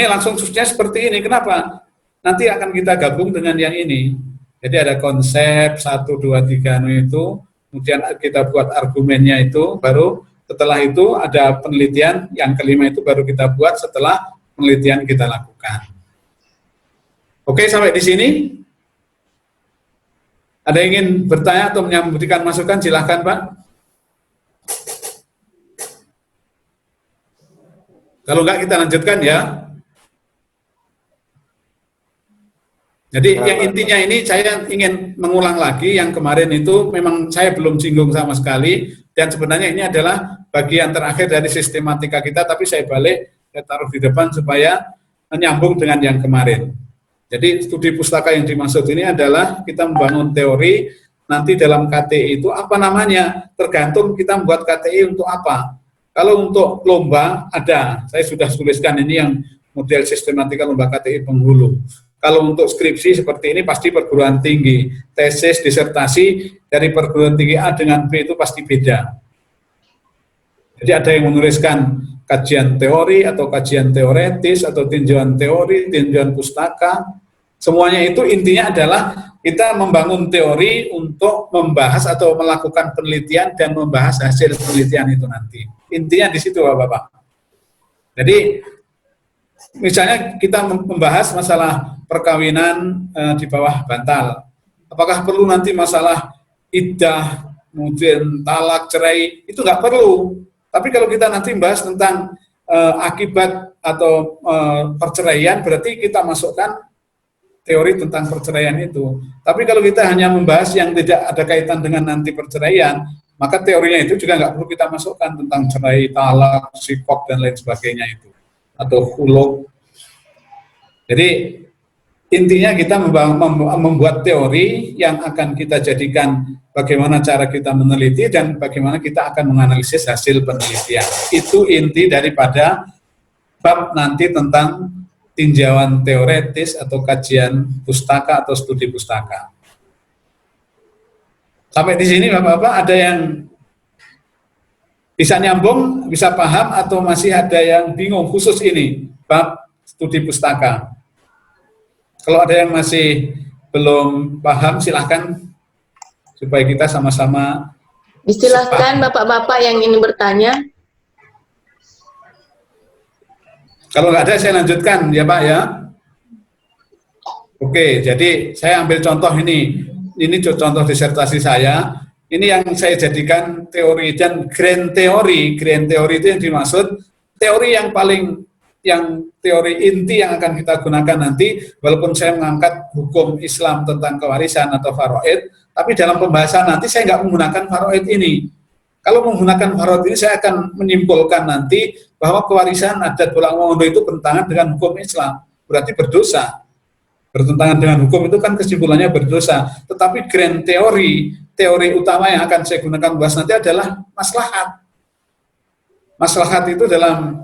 langsung susnya seperti ini. Kenapa? Nanti akan kita gabung dengan yang ini. Jadi ada konsep 1, 2, 3 itu, kemudian kita buat argumennya itu, baru setelah itu ada penelitian, yang kelima itu baru kita buat setelah penelitian kita lakukan. Oke, sampai di sini. Ada yang ingin bertanya atau memberikan masukan, silahkan Pak. Kalau enggak kita lanjutkan ya. Jadi yang intinya ini saya ingin mengulang lagi yang kemarin itu memang saya belum singgung sama sekali dan sebenarnya ini adalah bagian terakhir dari sistematika kita, tapi saya taruh di depan supaya menyambung dengan yang kemarin. Jadi studi pustaka yang dimaksud ini adalah kita membangun teori, nanti dalam KTI itu apa namanya, tergantung kita membuat KTI untuk apa. Kalau untuk lomba ada, saya sudah tuliskan ini yang model sistematika lomba KTI penghulu. Kalau untuk skripsi seperti ini pasti perguruan tinggi, tesis, disertasi dari perguruan tinggi A dengan B itu pasti beda. Jadi ada yang menuliskan kajian teori atau kajian teoretis atau tinjauan teori, tinjauan pustaka. Semuanya itu intinya adalah kita membangun teori untuk membahas atau melakukan penelitian dan membahas hasil penelitian itu nanti. Intinya di situ Bapak-Bapak. Jadi misalnya kita membahas masalah perkawinan di bawah bantal. Apakah perlu nanti masalah iddah, kemudian talak, cerai, itu nggak perlu. Tapi kalau kita nanti membahas tentang akibat atau perceraian, berarti kita masukkan teori tentang perceraian itu. Tapi kalau kita hanya membahas yang tidak ada kaitan dengan nanti perceraian, maka teorinya itu juga nggak perlu kita masukkan tentang cerai, talak, sikok, dan lain sebagainya itu. Atau khuluk. Jadi intinya kita membuat teori yang akan kita jadikan bagaimana cara kita meneliti dan bagaimana kita akan menganalisis hasil penelitian. Itu inti daripada bab nanti tentang tinjauan teoretis atau kajian pustaka atau studi pustaka. Sampai di sini Bapak-Bapak ada yang bisa nyambung, bisa paham atau masih ada yang bingung khusus ini bab studi pustaka? Kalau ada yang masih belum paham silahkan supaya kita sama-sama disilahkan Bapak-Bapak yang ingin bertanya. Kalau nggak ada saya lanjutkan ya Pak ya. Oke, jadi saya ambil contoh ini contoh disertasi saya. Ini yang saya jadikan teori dan grand teori itu yang dimaksud teori yang paling teori inti yang akan kita gunakan nanti, walaupun saya mengangkat hukum Islam tentang kewarisan atau faraid, tapi dalam pembahasan nanti saya nggak menggunakan faraid ini. Kalau menggunakan faraid ini saya akan menyimpulkan nanti bahwa kewarisan adat bola ngondo itu bertentangan dengan hukum Islam, berarti berdosa. Bertentangan dengan hukum itu kan kesimpulannya berdosa. Tetapi grand teori utama yang akan saya gunakan bahas nanti adalah maslahat. Maslahat itu dalam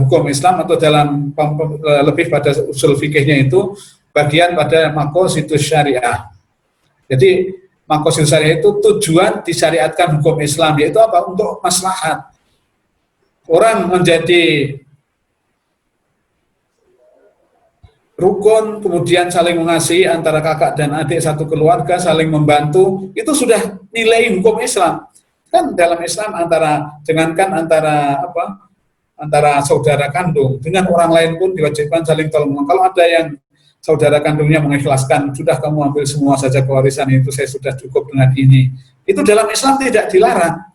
hukum Islam atau dalam lebih pada usul fikihnya itu bagian pada maqasidus syariah. Jadi maqasidus syariah itu tujuan disyariatkan hukum Islam, yaitu apa? Untuk maslahat. Orang menjadi rukun, kemudian saling mengasihi antara kakak dan adik satu keluarga, saling membantu, itu sudah nilai hukum Islam. Kan dalam Islam antara saudara kandung dengan orang lain pun diwajibkan saling tolong. Kalau ada yang saudara kandungnya mengikhlaskan, sudah kamu ambil semua saja kewarisan itu, saya sudah cukup dengan ini. Itu dalam Islam tidak dilarang.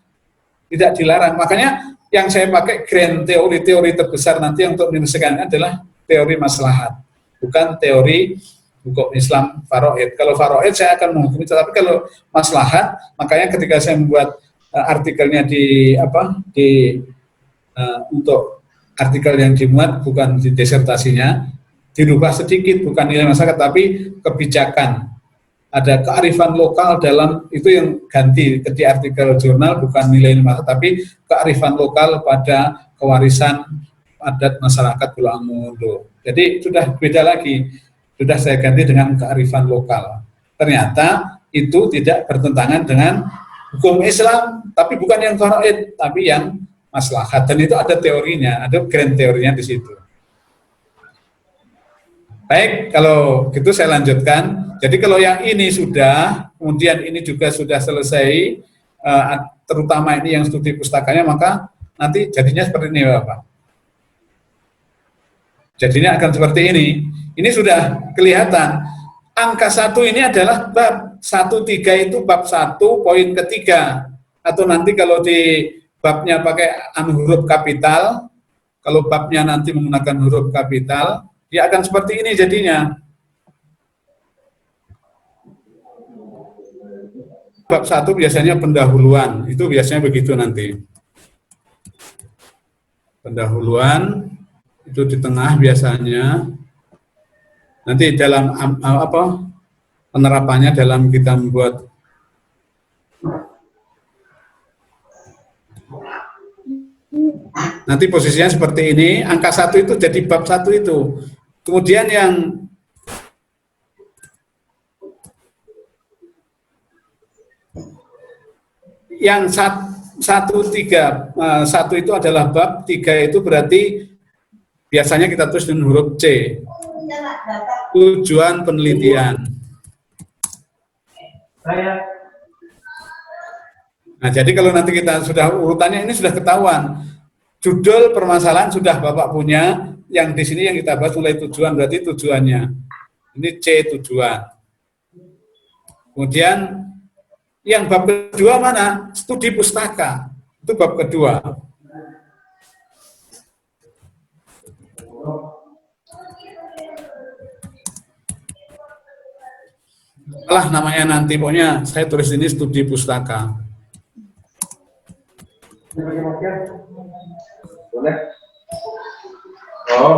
Tidak dilarang. Makanya yang saya pakai grand teori terbesar nanti untuk menyelesaikan adalah teori maslahat, bukan teori hukum Islam faraid. Kalau faraid saya akan menghukumi, tetapi kalau maslahat, makanya ketika saya membuat artikelnya untuk artikel yang dimuat bukan di disertasinya, dirubah sedikit, bukan nilai masyarakat tapi kebijakan. Ada kearifan lokal dalam itu yang ganti di artikel jurnal, bukan nilai masyarakat tapi kearifan lokal pada kewarisan adat masyarakat Pulau Ngondo. Jadi sudah beda lagi, sudah saya ganti dengan kearifan lokal. Ternyata itu tidak bertentangan dengan hukum Islam, tapi bukan yang faraid, tapi yang maslahat. Dan itu ada teorinya, ada grand teorinya di situ. Baik, kalau gitu saya lanjutkan. Jadi kalau yang ini sudah, kemudian ini juga sudah selesai, terutama ini yang studi pustakanya, maka nanti jadinya seperti ini Bapak. Jadinya akan seperti ini. Ini sudah kelihatan. Angka 1 ini adalah bab 1.3 itu bab 1 poin ketiga. Atau nanti kalau di babnya pakai huruf kapital, kalau babnya nanti menggunakan huruf kapital, dia akan seperti ini jadinya. Bab 1 biasanya pendahuluan, itu biasanya begitu nanti. Pendahuluan itu di tengah biasanya. Nanti dalam penerapannya dalam kita membuat Nanti posisinya seperti ini, angka 1 itu jadi bab 1 itu. Kemudian yang 1 itu adalah bab, 3 itu berarti biasanya kita tulis dengan huruf C. Tujuan penelitian. Nah, jadi kalau nanti kita sudah urutannya ini sudah ketahuan. Judul permasalahan sudah Bapak punya, yang di sini yang kita bahas mulai tujuan, berarti tujuannya. Ini C, tujuan. Kemudian yang bab kedua mana? Studi pustaka. Itu bab kedua. Salah namanya nanti, pokoknya saya tulis ini studi pustaka. Boleh? Oh.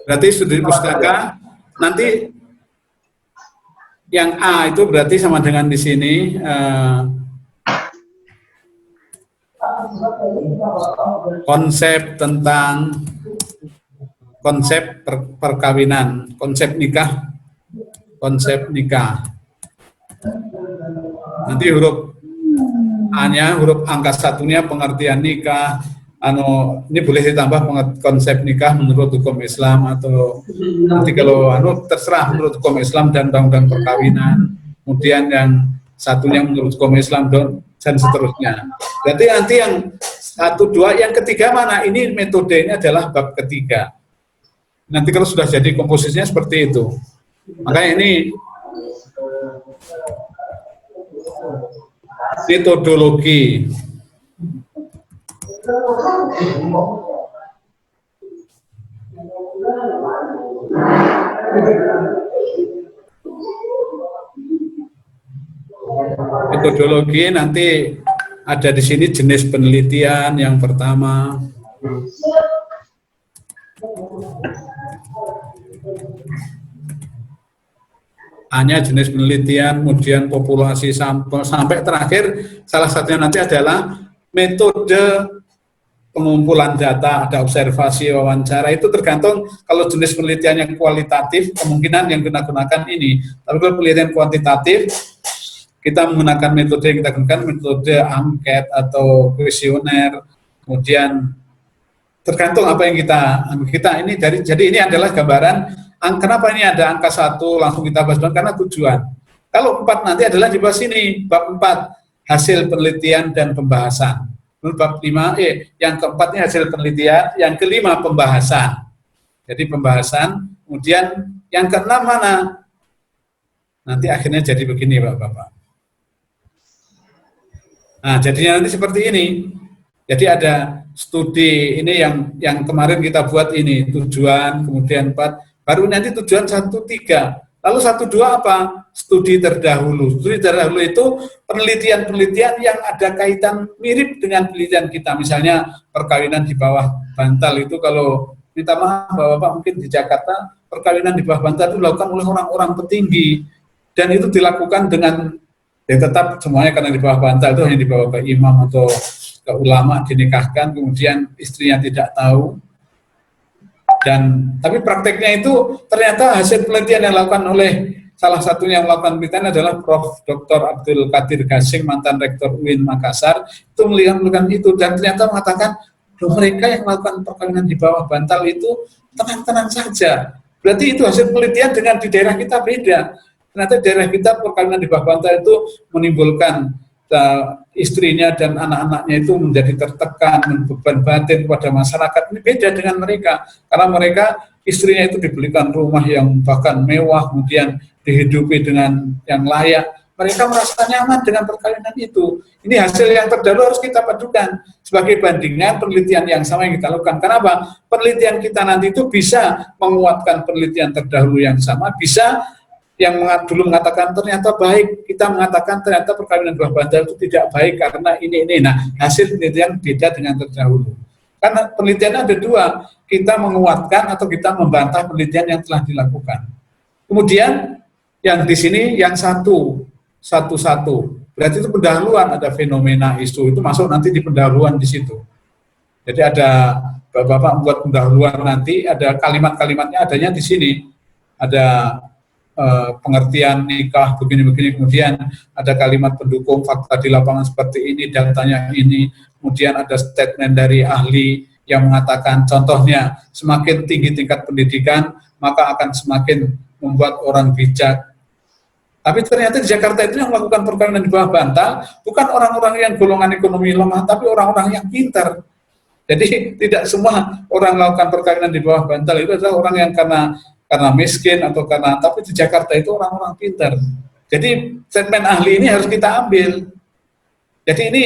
Berarti studi pustaka, nanti yang A itu berarti sama dengan di sini, konsep tentang konsep perkawinan, konsep nikah. Nanti huruf A-nya, huruf angka 1-nya pengertian nikah. Ini boleh ditambah konsep nikah menurut hukum Islam, atau nanti kalau terserah menurut hukum Islam dan undang-undang perkawinan. Kemudian yang satunya menurut hukum Islam dan seterusnya. Berarti nanti yang 1, 2, yang ketiga mana? Ini metodenya adalah bab ketiga. Nanti kalau sudah jadi komposisinya seperti itu. Makanya ini metodologi. Metodologi nanti ada di sini jenis penelitian yang pertama. Hanya jenis penelitian, kemudian populasi sampel, sampai terakhir salah satunya nanti adalah metode pengumpulan data, ada observasi, wawancara. Itu tergantung kalau jenis penelitiannya kualitatif, kemungkinan yang kita gunakan ini. Tapi kalau penelitian kuantitatif, kita menggunakan metode yang kita gunakan, metode angket atau kuesioner. Kemudian tergantung apa yang kita ini jadi ini adalah gambaran. Kenapa ini ada angka 1 langsung kita bahas, karena tujuan. Kalau 4 nanti adalah di bawah sini, bab 4 hasil penelitian dan pembahasan. Bab 5 yang keempatnya hasil penelitian, yang kelima pembahasan. Jadi pembahasan, kemudian yang keenam mana? Nanti akhirnya jadi begini, Bapak-bapak. Nah, jadinya nanti seperti ini. Jadi ada studi ini yang kemarin kita buat ini, tujuan, kemudian 4. Baru nanti tujuan 1, 3. Lalu 1, 2 apa? Studi terdahulu. Studi terdahulu itu penelitian-penelitian yang ada kaitan mirip dengan penelitian kita. Misalnya perkawinan di bawah bantal itu, kalau minta maaf Bapak-bapak, mungkin di Jakarta perkawinan di bawah bantal itu dilakukan oleh orang-orang petinggi. Dan itu dilakukan dengan, ya tetap semuanya karena di bawah bantal itu hanya dibawa ke imam atau ke ulama, dinikahkan, kemudian istrinya tidak tahu. Tapi prakteknya itu ternyata hasil penelitian yang dilakukan oleh salah satunya yang melakukan penelitian adalah Prof. Dr. Abdul Qadir Gasing, mantan Rektor UIN Makassar, itu melakukan itu dan ternyata mengatakan mereka yang melakukan perkawinan di bawah bantal itu tenang-tenang saja. Berarti itu hasil penelitian dengan di daerah kita beda. Ternyata di daerah kita perkawinan di bawah bantal itu menimbulkan istrinya dan anak-anaknya itu menjadi tertekan, beban batin kepada masyarakat. Ini beda dengan mereka, karena mereka istrinya itu dibelikan rumah yang bahkan mewah, kemudian dihidupi dengan yang layak. Mereka merasa nyaman dengan perkawinan itu. Ini hasil yang terdahulu harus kita padukan sebagai bandingan penelitian yang sama yang kita lakukan. Kenapa? Penelitian kita nanti itu bisa menguatkan penelitian terdahulu yang sama, bisa yang dulu mengatakan ternyata baik, kita mengatakan ternyata perkawinan di bawah bantal itu tidak baik karena ini. Nah, hasil penelitian beda dengan terdahulu. Karena penelitian ada 2, kita menguatkan atau kita membantah penelitian yang telah dilakukan. Kemudian Yang di sini yang satu. Berarti itu pendahuluan, ada fenomena isu itu masuk nanti di pendahuluan di situ. Jadi ada Bapak membuat pendahuluan nanti, ada kalimat-kalimatnya adanya di sini. Ada pengertian nikah begini-begini, kemudian ada kalimat pendukung fakta di lapangan seperti ini, datanya ini, kemudian ada statement dari ahli yang mengatakan contohnya semakin tinggi tingkat pendidikan maka akan semakin membuat orang bijak. Tapi ternyata di Jakarta itu yang melakukan perkawinan di bawah bantal bukan orang-orang yang golongan ekonomi lemah, tapi orang-orang yang pintar. Jadi tidak semua orang melakukan perkawinan di bawah bantal itu adalah orang yang karena miskin atau karena, tapi di Jakarta itu orang-orang pintar. Jadi statement ahli ini harus kita ambil. Jadi ini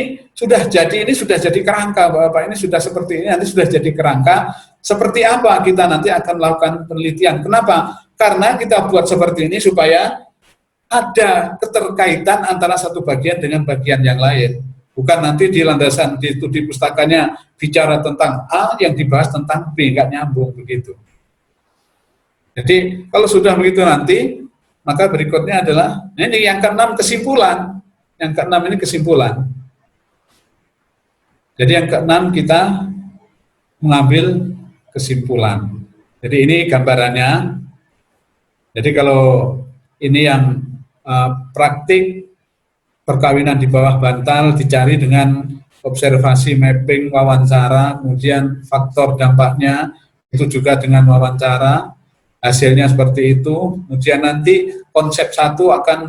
sudah jadi kerangka, Bapak, ini sudah seperti ini, nanti sudah jadi kerangka. Seperti apa kita nanti akan melakukan penelitian. Kenapa? Karena kita buat seperti ini supaya ada keterkaitan antara satu bagian dengan bagian yang lain. Bukan nanti di landasan di studi pustakanya bicara tentang A yang dibahas tentang B, nggak nyambung begitu. Jadi kalau sudah begitu nanti, maka berikutnya adalah ini yang keenam, kesimpulan. Yang keenam ini kesimpulan. Jadi yang keenam kita mengambil kesimpulan. Jadi ini gambarannya. Jadi kalau ini yang praktik perkawinan di bawah bantal dicari dengan observasi, mapping, wawancara, kemudian faktor dampaknya itu juga dengan wawancara, hasilnya seperti itu. Kemudian nanti konsep satu akan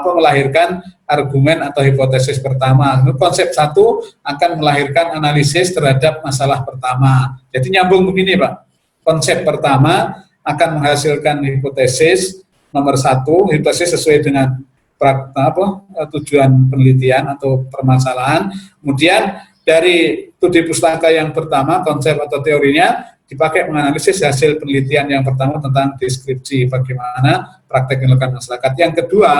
melahirkan argumen atau hipotesis pertama. Konsep satu akan melahirkan analisis terhadap masalah pertama. Jadi nyambung begini, Pak. Konsep pertama akan menghasilkan hipotesis nomor satu, hipotesis sesuai dengan tujuan penelitian atau permasalahan. Kemudian dari studi pustaka yang pertama, konsep atau teorinya dipakai menganalisis hasil penelitian yang pertama tentang deskripsi bagaimana praktek yang dilakukan masyarakat. Yang kedua,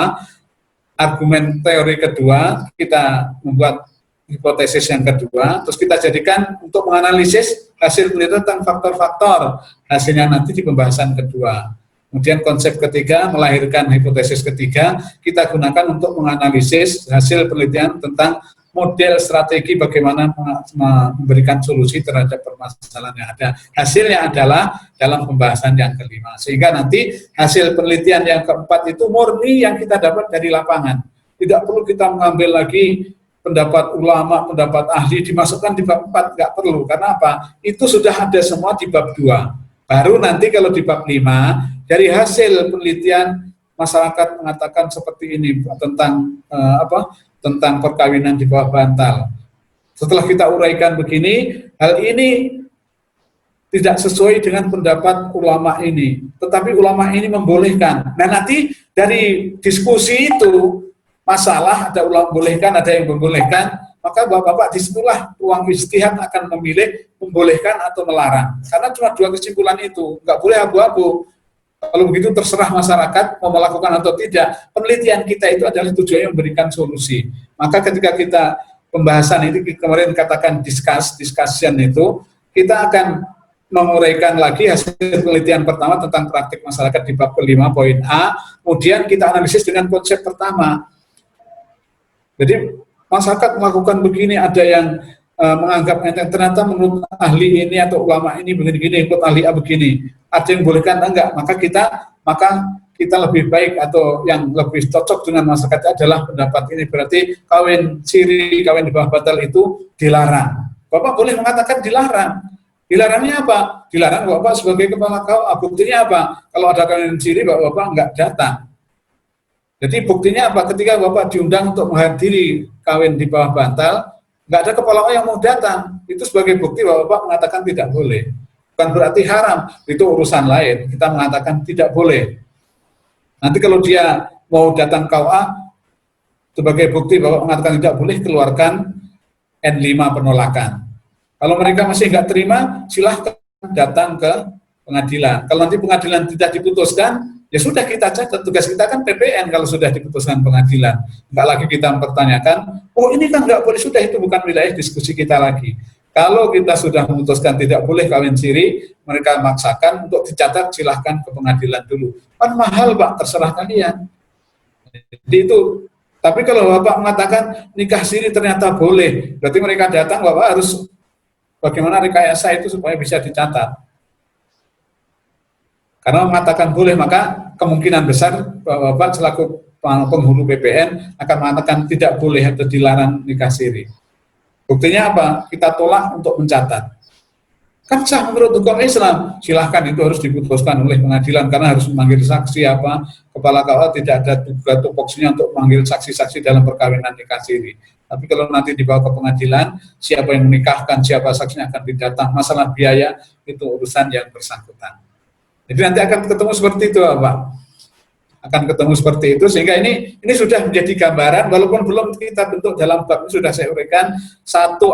argumen teori kedua, kita membuat hipotesis yang kedua, terus kita jadikan untuk menganalisis hasil penelitian tentang faktor-faktor. Hasilnya nanti di pembahasan kedua. Kemudian konsep ketiga melahirkan hipotesis ketiga, kita gunakan untuk menganalisis hasil penelitian tentang model strategi bagaimana memberikan solusi terhadap permasalahan yang ada. Hasilnya adalah dalam pembahasan yang kelima. Sehingga nanti hasil penelitian yang keempat itu murni yang kita dapat dari lapangan. Tidak perlu kita mengambil lagi pendapat ulama, pendapat ahli dimasukkan di bab 4, nggak perlu. Karena apa? Itu sudah ada semua di bab 2. Baru nanti kalau di bab 5, dari hasil penelitian masyarakat mengatakan seperti ini tentang tentang perkawinan di bawah bantal. Setelah kita uraikan begini, hal ini tidak sesuai dengan pendapat ulama ini, tetapi ulama ini membolehkan. Nah nanti dari diskusi itu masalah ada ulama membolehkan, ada yang membolehkan, maka bapak-bapak disitulah ruang ijtihad akan memilih membolehkan atau melarang. Karena cuma dua kesimpulan itu, nggak boleh abu-abu. Kalau begitu terserah masyarakat mau melakukan atau tidak. Penelitian kita itu adalah tujuannya memberikan solusi. Maka ketika kita pembahasan itu kemarin katakan discussion itu, kita akan menguraikan lagi hasil penelitian pertama tentang praktik masyarakat di bab kelima poin A. Kemudian kita analisis dengan konsep pertama. Jadi masyarakat melakukan begini, ada yang menganggap enteng, ternyata menurut ahli ini atau ulama ini begini-begini, menurut ahli A begini, ada yang bolehkan enggak, maka kita lebih baik atau yang lebih cocok dengan masyarakat adalah pendapat ini. Berarti kawin siri, kawin di bawah bantal itu dilarang. Bapak boleh mengatakan dilarang. Dilarangnya apa? Dilarang Bapak sebagai kepala KUA. Buktinya apa? Kalau ada kawin siri, Bapak enggak datang. Jadi buktinya apa? Ketika Bapak diundang untuk menghadiri kawin di bawah bantal, nggak ada kepala KUA yang mau datang. Itu sebagai bukti bahwa Bapak mengatakan tidak boleh. Bukan berarti haram, itu urusan lain. Kita mengatakan tidak boleh. Nanti kalau dia mau datang KUA, sebagai bukti Bapak mengatakan tidak boleh, keluarkan N5 penolakan. Kalau mereka masih nggak terima, silahkan datang ke pengadilan. Kalau nanti pengadilan tidak diputuskan, ya sudah kita catat, tugas kita kan PPN kalau sudah diputuskan pengadilan. Enggak lagi kita mempertanyakan, oh ini kan enggak boleh, sudah itu bukan wilayah diskusi kita lagi. Kalau kita sudah memutuskan tidak boleh kawin siri, mereka maksakan untuk dicatat, silahkan ke pengadilan dulu. Kan mahal Pak, terserah kalian. Jadi itu. Tapi kalau Bapak mengatakan nikah siri ternyata boleh, berarti mereka datang, Bapak harus bagaimana rekayasa itu supaya bisa dicatat. Karena mengatakan boleh, maka kemungkinan besar Bapak selaku penghulu PPN akan mengatakan tidak boleh atau dilarang nikah siri. Buktinya apa? Kita tolak untuk mencatat. Kan sah menurut hukum Islam, silahkan itu harus diputuskan oleh pengadilan karena harus memanggil saksi apa, kepala KUA tidak ada tupoksinya untuk memanggil saksi-saksi dalam perkawinan nikah siri. Tapi kalau nanti dibawa ke pengadilan, siapa yang menikahkan, siapa saksinya akan didatang, masalah biaya itu urusan yang bersangkutan. Jadi nanti akan ketemu seperti itu Pak. Akan ketemu seperti itu, sehingga ini sudah menjadi gambaran, walaupun belum kita bentuk dalam bab ini sudah saya uraikan,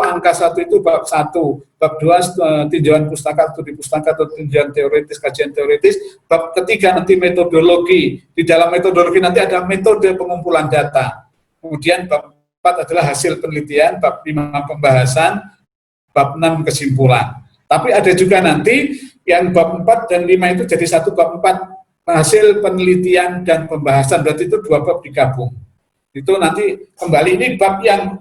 angka 1 itu bab 1, bab 2 tinjauan pustaka, studi pustaka atau tinjauan teoritis, kajian teoritis, bab ketiga nanti metodologi, di dalam metodologi nanti ada metode pengumpulan data, kemudian bab 4 adalah hasil penelitian, bab 5 pembahasan, bab 6 kesimpulan. Tapi ada juga nanti yang bab 4 dan 5 itu jadi satu bab 4, hasil penelitian dan pembahasan, berarti itu 2 bab digabung. Itu nanti kembali ini bab yang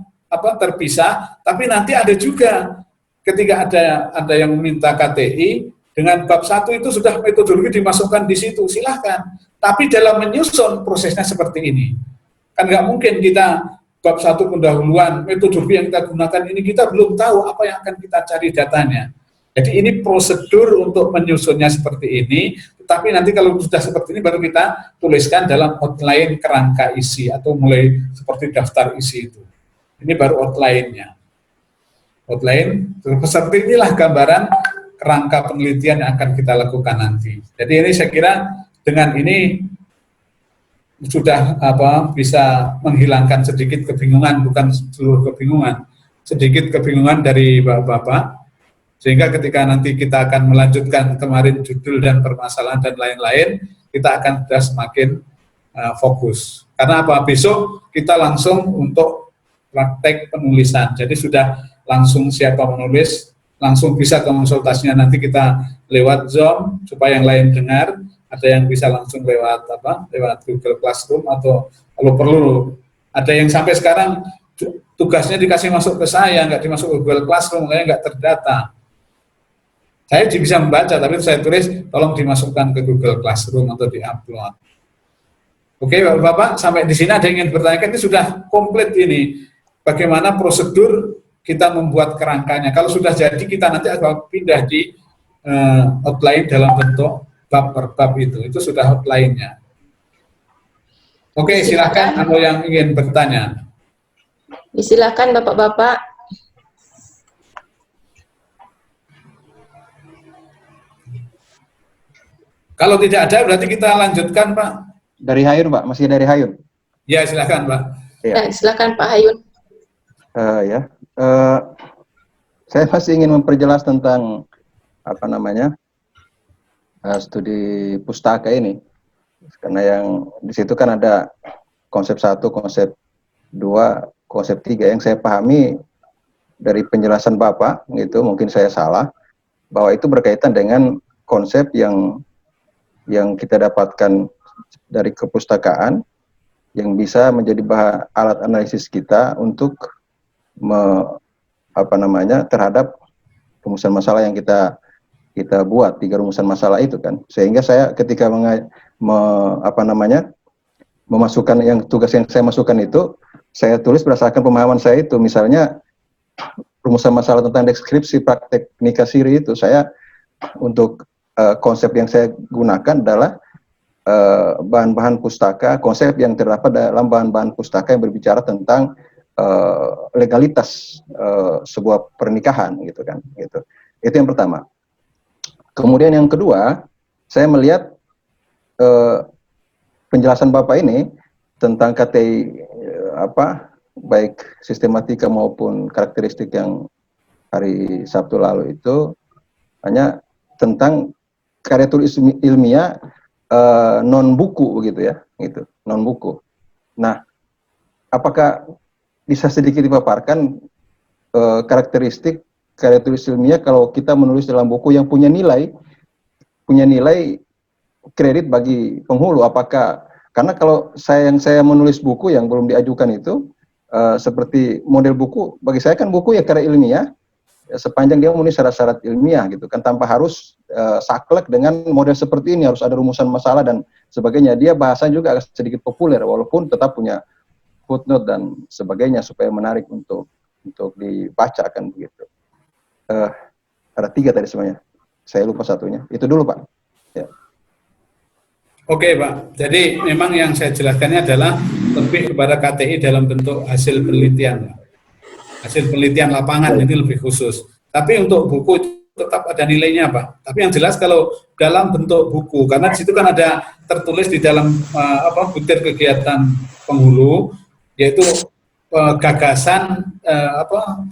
terpisah, tapi nanti ada juga ketika ada yang meminta KTI dengan bab 1 itu sudah metodologi dimasukkan di situ, silahkan. Tapi dalam menyusun prosesnya seperti ini. Kan nggak mungkin kita bab 1 pendahuluan, metodologi yang kita gunakan ini kita belum tahu apa yang akan kita cari datanya. Jadi ini prosedur untuk menyusunnya seperti ini, tetapi nanti kalau sudah seperti ini baru kita tuliskan dalam outline kerangka isi atau mulai seperti daftar isi itu. Ini baru outline-nya. Outline, seperti inilah gambaran kerangka penelitian yang akan kita lakukan nanti. Jadi ini saya kira dengan ini sudah bisa menghilangkan sedikit kebingungan, bukan seluruh kebingungan, sedikit kebingungan dari Bapak. Sehingga ketika nanti kita akan melanjutkan kemarin judul dan permasalahan dan lain-lain, kita akan sudah semakin fokus. Karena apa? Besok kita langsung untuk praktek penulisan. Jadi sudah langsung siapa menulis, langsung bisa konsultasinya nanti kita lewat Zoom supaya yang lain dengar. Ada yang bisa langsung lewat Google Classroom atau kalau perlu ada yang sampai sekarang tugasnya dikasih masuk ke saya, nggak dimasuk ke Google Classroom, makanya nggak terdata. Saya bisa membaca, tapi saya tulis, tolong dimasukkan ke Google Classroom atau di-upload. Oke, Bapak, sampai di sini ada yang ingin bertanya, ini sudah komplit ini. Bagaimana prosedur kita membuat kerangkanya. Kalau sudah jadi, kita nanti akan pindah di outline dalam bentuk bab per bab itu sudah outline-nya. Oke, silakan ada yang ingin bertanya. Silakan Bapak-bapak. Kalau tidak ada, berarti kita lanjutkan, Pak. Dari Hayun, Pak. Masih dari Hayun. Ya, silakan, Pak. Ya, silakan Pak Hayun. Saya masih ingin memperjelas tentang studi pustaka ini, karena yang di situ kan ada konsep 1, konsep 2, konsep 3 yang saya pahami dari penjelasan Bapak, gitu, mungkin saya salah, bahwa itu berkaitan dengan konsep yang kita dapatkan dari kepustakaan yang bisa menjadi alat analisis kita untuk terhadap rumusan masalah yang kita buat, 3 rumusan masalah itu kan. Sehingga saya ketika memasukkan tugas yang saya masukkan itu, saya tulis berdasarkan pemahaman saya itu. Misalnya rumusan masalah tentang deskripsi praktek nikah siri itu, saya untuk konsep yang saya gunakan adalah bahan-bahan pustaka, konsep yang terdapat dalam bahan-bahan pustaka yang berbicara tentang legalitas sebuah pernikahan, gitu kan. Gitu. Itu yang pertama. Kemudian yang kedua, saya melihat penjelasan Bapak ini tentang KTI baik sistematika maupun karakteristik yang hari Sabtu lalu itu hanya tentang karya tulis ilmiah non buku begitu ya, gitu, non buku. Nah, apakah bisa sedikit dipaparkan karakteristik karya tulis ilmiah kalau kita menulis dalam buku yang punya nilai kredit bagi penghulu. Apakah karena kalau saya menulis buku yang belum diajukan itu seperti model buku, bagi saya kan buku ya karya ilmiah sepanjang dia memenuhi syarat-syarat ilmiah gitu kan, tanpa harus saklek dengan model seperti ini, harus ada rumusan masalah dan sebagainya. Dia bahasa juga agak sedikit populer walaupun tetap punya footnote dan sebagainya supaya menarik untuk dibaca kan begitu. Ada 3 tadi semuanya. Saya lupa satunya. Itu dulu Pak. Ya. Oke Pak, jadi memang yang saya jelaskannya adalah lebih kepada KTI dalam bentuk hasil penelitian. Hasil penelitian lapangan ini lebih khusus. Tapi untuk buku itu tetap ada nilainya Pak. Tapi yang jelas kalau dalam bentuk buku, karena di situ kan ada tertulis di dalam butir kegiatan penghulu, yaitu gagasan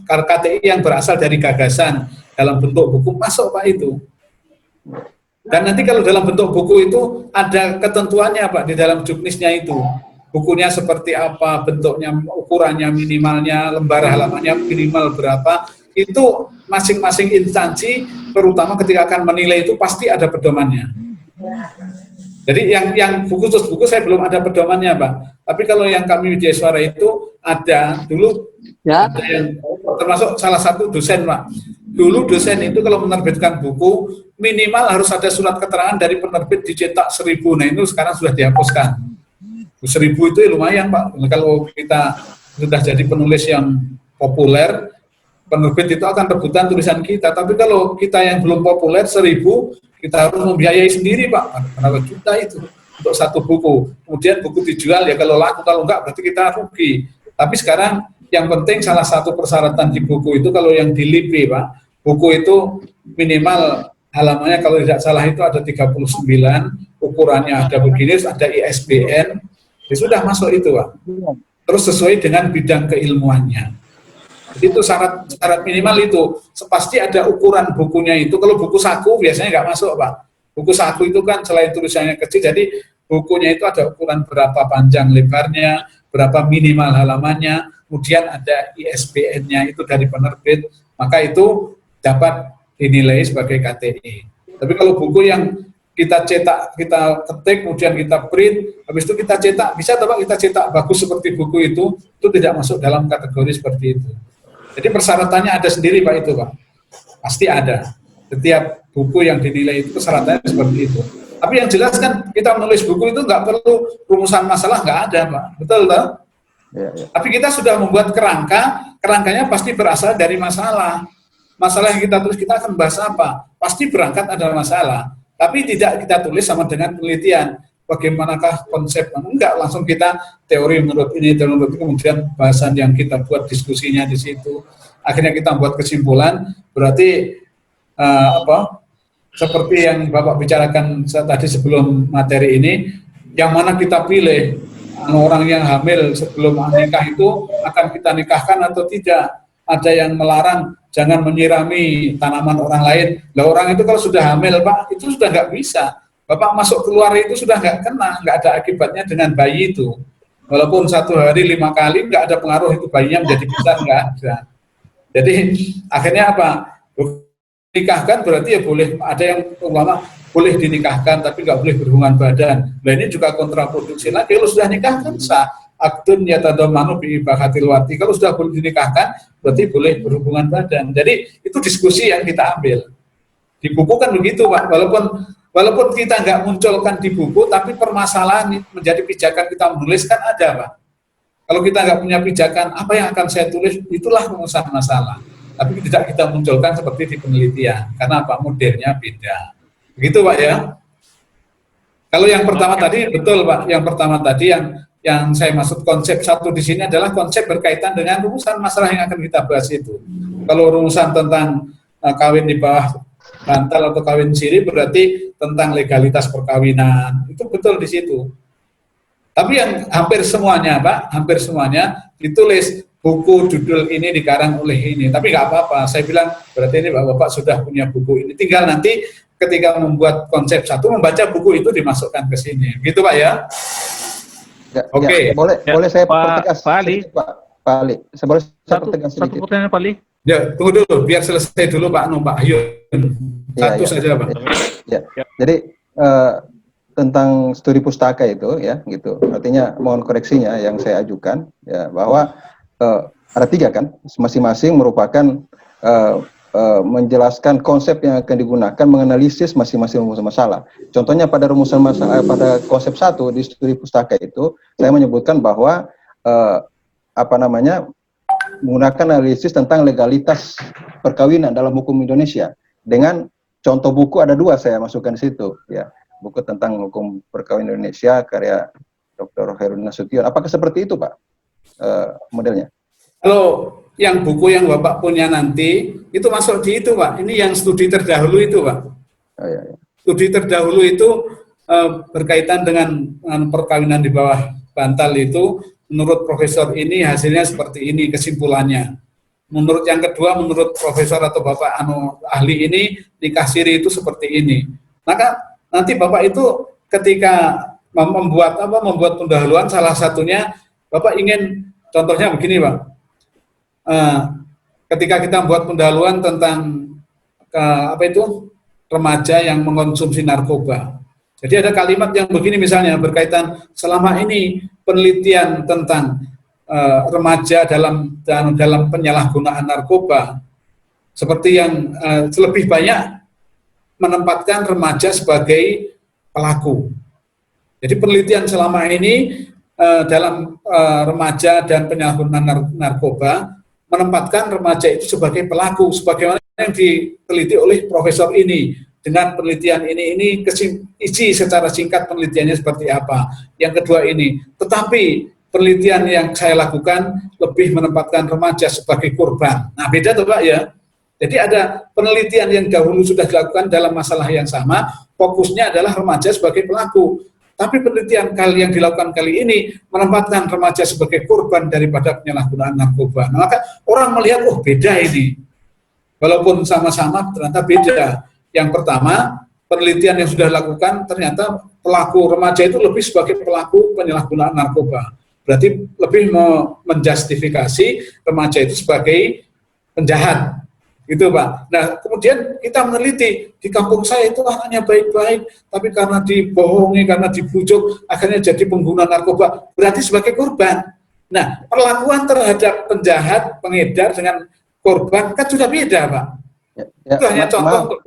KTI yang berasal dari gagasan dalam bentuk buku, masuk Pak itu. Dan nanti kalau dalam bentuk buku itu ada ketentuannya Pak di dalam juknisnya itu. Bukunya seperti apa, bentuknya, ukurannya, minimalnya, lembar halamannya minimal berapa, itu masing-masing instansi terutama ketika akan menilai itu pasti ada pedomannya. Jadi yang khusus buku saya belum ada pedomannya Pak. Tapi kalau yang kami Widya Suara itu ada dulu, ya. Ada yang termasuk salah satu dosen Pak. Dulu dosen itu kalau menerbitkan buku minimal harus ada surat keterangan dari penerbit dicetak 1000. Nah itu sekarang sudah dihapuskan. 1000 itu lumayan Pak. Kalau kita sudah jadi penulis yang populer, penerbit itu akan rebutan tulisan kita. Tapi kalau kita yang belum populer 1000, kita harus membiayai sendiri Pak. Berapa juta itu untuk satu buku. Kemudian buku dijual ya kalau laku, kalau enggak berarti kita rugi. Tapi sekarang yang penting salah satu persyaratan di buku itu kalau yang di LIPI Pak, buku itu minimal halamannya kalau tidak salah itu ada 39, ukurannya ada begini, ada ISBN, ya sudah masuk itu Pak. Terus sesuai dengan bidang keilmuannya. Jadi itu syarat minimal itu. Pasti ada ukuran bukunya itu. Kalau buku saku biasanya nggak masuk Pak. Buku saku itu kan selain tulisannya kecil, jadi bukunya itu ada ukuran berapa panjang lebarnya, berapa minimal halamannya, kemudian ada ISBN-nya itu dari penerbit, maka itu dapat dinilai sebagai KTI. Tapi kalau buku yang kita cetak, kita ketik, kemudian kita print, habis itu kita cetak, bisa Pak kita cetak bagus seperti buku itu tidak masuk dalam kategori seperti itu. Jadi persyaratannya ada sendiri Pak itu Pak. Pasti ada. Setiap buku yang dinilai itu persyaratannya seperti itu. Tapi yang jelas kan kita menulis buku itu nggak perlu rumusan masalah, nggak ada Pak. Betul tak? Ya. Tapi kita sudah membuat kerangkanya pasti berasal dari masalah. Masalah yang kita tulis kita akan bahas apa? Pasti berangkat ada masalah. Tapi tidak kita tulis sama dengan penelitian. Bagaimanakah konsep? Enggak, langsung kita teori menurut ini, teori menurut itu, kemudian bahasan yang kita buat diskusinya di situ. Akhirnya kita buat kesimpulan, berarti seperti yang Bapak bicarakan tadi sebelum materi ini, yang mana kita pilih orang yang hamil sebelum nikah itu akan kita nikahkan atau tidak. Ada yang melarang jangan menyirami tanaman orang lain. Nah orang itu kalau sudah hamil Pak, itu sudah nggak bisa. Bapak masuk keluar itu sudah nggak kena, nggak ada akibatnya dengan bayi itu. Walaupun 1 hari 5 kali nggak ada pengaruh itu bayinya menjadi besar, nggak ada. Jadi akhirnya apa? Nikahkan berarti ya boleh, ada yang ulama boleh dinikahkan tapi nggak boleh berhubungan badan. Nah ini juga kontraproduksi lagi. Kalau sudah nikahkan sah. Aktun yatadamanu bi ibahatil wati. Kalau sudah boleh dinikahkan berarti boleh berhubungan badan. Jadi itu diskusi yang kita ambil. Di buku kan begitu Pak. Walaupun kita nggak munculkan di buku, tapi permasalahan menjadi pijakan kita menulis kan ada Pak. Kalau kita nggak punya pijakan, apa yang akan saya tulis, itulah rumusan masalah. Tapi tidak kita munculkan seperti di penelitian. Karena apa? Modelnya beda. Begitu Pak ya. Kalau yang pertama tadi, betul Pak. Yang pertama tadi yang saya maksud konsep satu di sini adalah konsep berkaitan dengan rumusan masalah yang akan kita bahas itu. Kalau rumusan tentang kawin di bawah bantal atau kawin siri berarti tentang legalitas perkawinan, itu betul di situ. Tapi yang hampir semuanya Pak, hampir semuanya ditulis buku judul ini dikarang oleh ini. Tapi nggak apa-apa, saya bilang berarti ini Bapak sudah punya buku ini. Tinggal nanti ketika membuat konsep satu, membaca buku itu dimasukkan ke sini. Gitu Pak ya? Ya, Oke. ya, boleh saya Pak Ali. Pak Ali, saya boleh satu pertegas sedikit. pertanyaan Pak Ali. Ya, tunggu dulu, biar selesai dulu Pak Hayun. Satu saja Pak. Ya. Jadi tentang studi pustaka itu ya, gitu. Artinya mohon koreksinya yang saya ajukan ya, bahwa ada 3 kan, masing-masing merupakan menjelaskan konsep yang akan digunakan menganalisis masing-masing rumusan masalah. Contohnya pada rumusan masalah pada konsep 1 di studi pustaka itu saya menyebutkan bahwa menggunakan analisis tentang legalitas perkawinan dalam hukum Indonesia dengan contoh buku ada 2 saya masukkan di situ ya, buku tentang hukum perkawinan Indonesia karya Dr. Hairun Nasution. Apakah seperti itu Pak modelnya? Kalau yang buku yang Bapak punya nanti itu masuk di itu Pak. Ini yang studi terdahulu itu Pak. Oh, iya. Studi terdahulu itu berkaitan dengan perkawinan di bawah bantal itu. Menurut profesor ini hasilnya seperti ini kesimpulannya. Menurut yang kedua, menurut profesor atau Bapak ahli ini nikah siri itu seperti ini. Maka nanti Bapak itu ketika membuat pendahuluan salah satunya Bapak ingin contohnya begini Pak. Ketika kita membuat pendahuluan tentang remaja yang mengkonsumsi narkoba. Jadi ada kalimat yang begini misalnya berkaitan selama ini penelitian tentang remaja dalam penyalahgunaan narkoba seperti yang lebih banyak menempatkan remaja sebagai pelaku. Jadi penelitian selama ini dalam remaja dan penyalahgunaan narkoba menempatkan remaja itu sebagai pelaku, sebagaimana yang diteliti oleh profesor ini. Dengan penelitian ini isi secara singkat penelitiannya seperti apa. Yang kedua ini, tetapi penelitian yang saya lakukan lebih menempatkan remaja sebagai korban. Nah beda tuh Pak ya. Jadi ada penelitian yang dahulu sudah dilakukan dalam masalah yang sama, fokusnya adalah remaja sebagai pelaku. Tapi penelitian yang dilakukan kali ini menempatkan remaja sebagai korban daripada penyalahgunaan narkoba. Nah, maka orang melihat, oh beda ini. Walaupun sama-sama ternyata beda. Yang pertama, penelitian yang sudah dilakukan ternyata pelaku remaja itu lebih sebagai pelaku penyalahgunaan narkoba. Berarti lebih menjustifikasi remaja itu sebagai penjahat. Gitu Pak. Nah kemudian kita meneliti, di kampung saya itu anaknya baik-baik, tapi karena dibohongi, karena dibujuk, akhirnya jadi pengguna narkoba, berarti sebagai korban. Nah perlakuan terhadap penjahat, pengedar dengan korban kan sudah beda Pak. Itu hanya contoh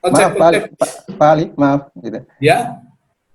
Pak Ali, maaf gitu. Ya.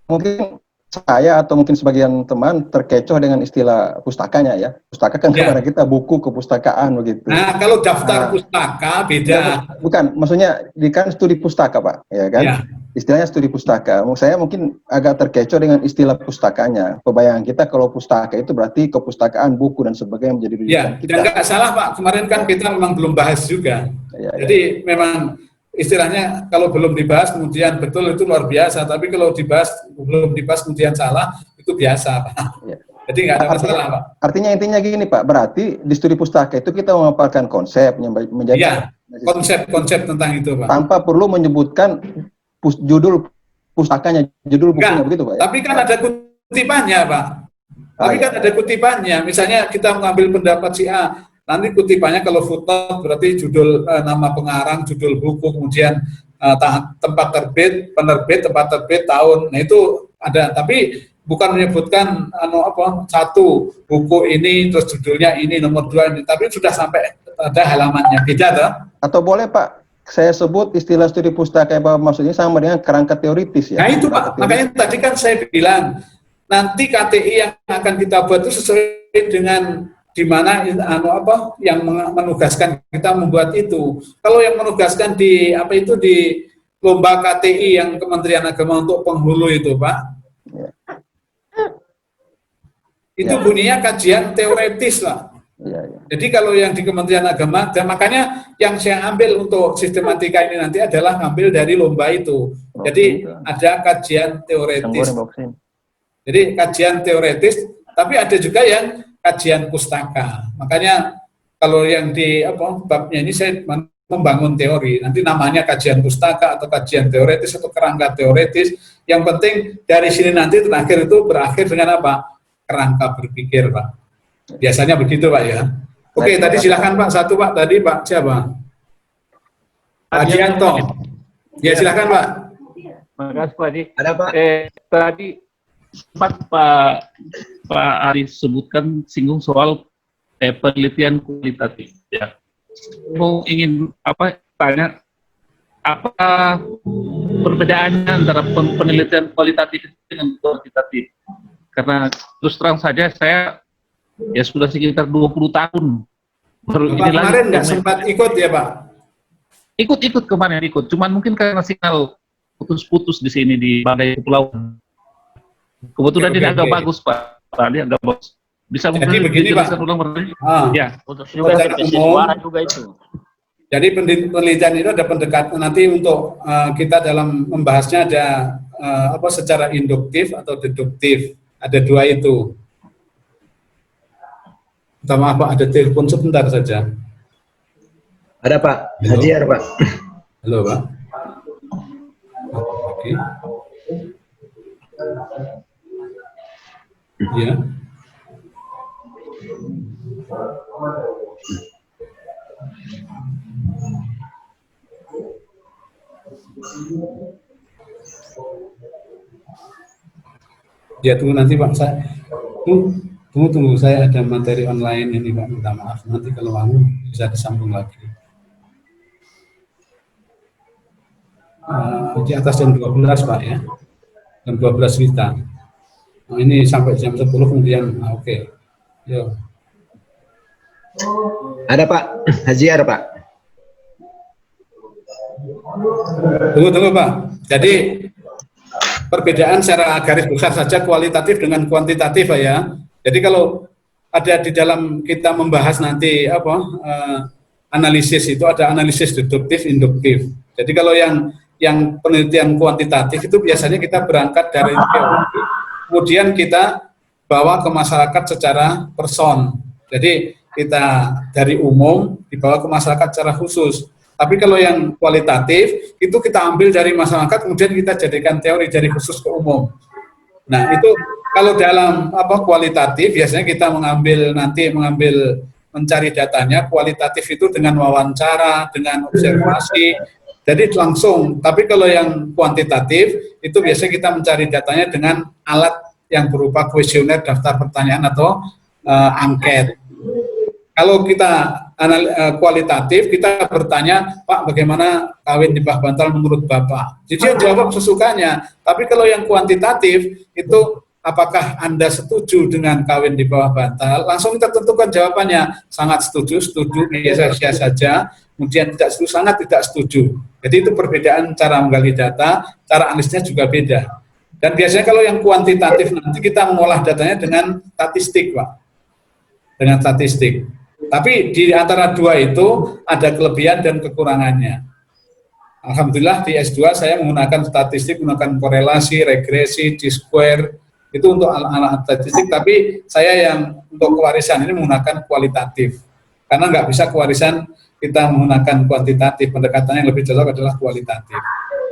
Mungkin saya atau mungkin sebagian teman terkecoh dengan istilah pustakanya ya. Pustaka kan karena kita buku kepustakaan begitu. Nah, kalau daftar pustaka beda. Bukan, maksudnya kan studi pustaka, Pak, ya kan? Ya. Istilahnya studi pustaka. Saya mungkin agak terkecoh dengan istilah pustakanya. Kebayangan kita kalau pustaka itu berarti kepustakaan, buku dan sebagainya menjadi rujukan kita. Ya, dan nggak salah Pak. Kemarin kan kita memang belum bahas juga. Jadi memang istilahnya kalau belum dibahas kemudian betul itu luar biasa, tapi kalau belum dibahas kemudian salah itu biasa Pak. Ya. Jadi nggak ada masalah Pak. Artinya intinya gini Pak, berarti di studi pustaka itu kita memaparkan konsep yang menjadi konsep tentang itu Pak. Tanpa perlu menyebutkan judul pustakanya, judul bukunya begitu Pak. Ya? Tapi kan ada kutipannya Pak. Tapi kan ada kutipannya. Misalnya kita mengambil pendapat si A. Nanti kutipannya kalau footnote berarti judul nama pengarang, judul buku, kemudian tempat terbit, penerbit, tempat terbit, tahun. Nah itu ada, tapi bukan menyebutkan satu buku ini terus judulnya ini, nomor 2 ini, tapi sudah sampai ada halamannya. Beda toh? Atau boleh Pak, saya sebut istilah studi pustaka yang maksudnya sama dengan kerangka teoritis ya. Nah itu Pak, makanya tadi kan saya bilang nanti KTI yang akan kita buat itu sesuai dengan di mana yang menugaskan kita membuat itu. Kalau yang menugaskan di lomba KTI yang Kementerian Agama untuk penghulu itu, Pak. Ya. Itu bunyinya kajian teoretis, Pak. Ya. Jadi kalau yang di Kementerian Agama, dan makanya yang saya ambil untuk sistematika ini nanti adalah ngambil dari lomba itu. Jadi ada kajian teoretis. Jadi kajian teoretis, tapi ada juga yang kajian pustaka. Makanya kalau yang di babnya ini saya membangun teori. Nanti namanya kajian pustaka atau kajian teoretis atau kerangka teoretis. Yang penting dari sini nanti terakhir itu berakhir dengan apa? Kerangka berpikir, Pak. Biasanya begitu, Pak ya. Oke, tadi silakan Pak, satu Pak, tadi Pak siapa? Pak Dianto. Ya, silakan Pak. Makasih Pak Adi. Ada Pak? Tadi sempat Pak Ari sebutkan singgung soal penelitian kualitatif. Ya, mau ingin tanya apa perbedaannya antara penelitian kualitatif dengan kuantitatif? Karena terus terang saja saya ya sudah sekitar 20 tahun. Baru Bapak kemarin nggak sempat ikut ya Pak? Ikut kemarin cuman mungkin karena sinyal putus-putus di sini di Banggai Kepulauan. Kebetulan ini agak bagus Pak. Ini agak bagus. Bisa Jadi mungkin begini Pak. ulang ya. Putus juga Secara TPC umum, suara juga itu. Jadi penelitian itu ada pendekatan nanti untuk kita dalam membahasnya ada secara induktif atau deduktif. Ada dua itu. Minta maaf Pak, ada telepon sebentar saja. Ada Pak, Hajiar Pak. Halo Pak. Oke. Ya. Ya tunggu nanti Pak, saya tunggu saya ada materi online ini Pak, minta maaf nanti kalau mau bisa disambung lagi. Di atas jam 12 Pak ya, jam 12 Wita. Nah, ini sampai jam 10 kemudian, oke. Yo. Ada Pak, Hajiar Pak. Tunggu Pak. Jadi perbedaan secara garis besar saja kualitatif dengan kuantitatif Pak ya. Jadi kalau ada di dalam kita membahas nanti analisis itu ada analisis deduktif, induktif. Jadi kalau yang penelitian kuantitatif itu biasanya kita berangkat dari teori, kemudian kita bawa ke masyarakat secara person. Jadi kita dari umum dibawa ke masyarakat secara khusus. Tapi kalau yang kualitatif itu kita ambil dari masyarakat kemudian kita jadikan teori dari khusus ke umum. Nah itu kalau dalam kualitatif biasanya kita mencari datanya kualitatif itu dengan wawancara, dengan observasi. Jadi langsung. Tapi kalau yang kuantitatif itu biasanya kita mencari datanya dengan alat yang berupa kuesioner, daftar pertanyaan atau angket. Kalau kita kualitatif, kita bertanya, Pak, bagaimana kawin di Bah Bantal menurut Bapak? Jadi dia jawab sesukanya. Tapi kalau yang kuantitatif, itu apakah Anda setuju dengan kawin di bawah bantal? Langsung kita tentukan jawabannya. Sangat setuju, biasa saja. Kemudian tidak setuju, sangat tidak setuju. Jadi itu perbedaan cara menggali data, cara analisisnya juga beda. Dan biasanya kalau yang kuantitatif nanti kita mengolah datanya dengan statistik, Pak. Dengan statistik. Tapi di antara dua itu ada kelebihan dan kekurangannya. Alhamdulillah di S2 saya menggunakan statistik, menggunakan korelasi, regresi, D-square, itu untuk alat-alat statistik, tapi saya yang untuk kewarisan ini menggunakan kualitatif. Karena nggak bisa kewarisan kita menggunakan kuantitatif, pendekatannya yang lebih cocok adalah kualitatif.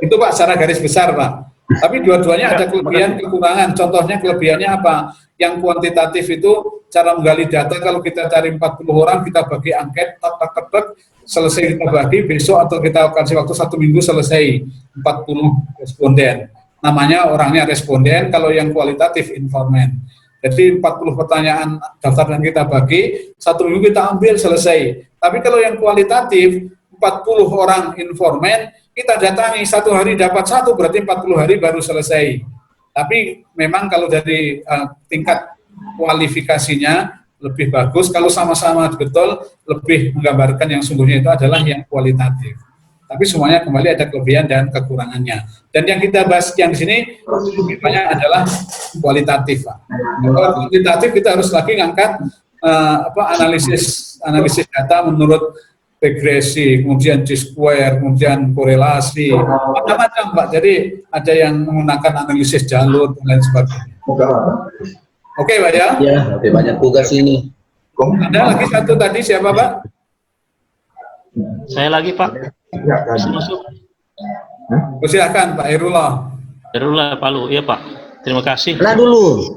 Itu Pak secara garis besar Pak. Tapi dua-duanya ada kelebihan, kekurangan. Contohnya kelebihannya apa? Yang kuantitatif itu cara menggali data, kalau kita cari 40 orang, kita bagi angket, tak, selesai kita bagi, besok atau kita kasih waktu 1 minggu selesai 40 responden. Namanya orangnya responden, kalau yang kualitatif informan. Jadi 40 pertanyaan daftar yang kita bagi, 1 minggu kita ambil selesai. Tapi kalau yang kualitatif, 40 orang informan, kita datangi 1 hari dapat 1, berarti 40 hari baru selesai. Tapi memang kalau dari tingkat kualifikasinya lebih bagus, kalau sama-sama betul lebih menggambarkan yang sungguhnya itu adalah yang kualitatif. Tapi semuanya kembali ada kelebihan dan kekurangannya. Dan yang kita bahas yang di sini lebih banyak adalah kualitatif, Pak. Kalau kualitatif kita harus lagi ngangkat analisis data menurut regresi, kemudian D-square, kemudian korelasi, macam-macam Pak. Jadi ada yang menggunakan analisis jalur dan lain sebagainya. Oke Pak ya? Ya, lebih banyak tugas ini. Ada lagi satu tadi siapa Pak? Saya lagi Pak. Masuk. Silakan Pak Herullah. Herullah Palu, iya Pak. Terima kasih. Lah dulu.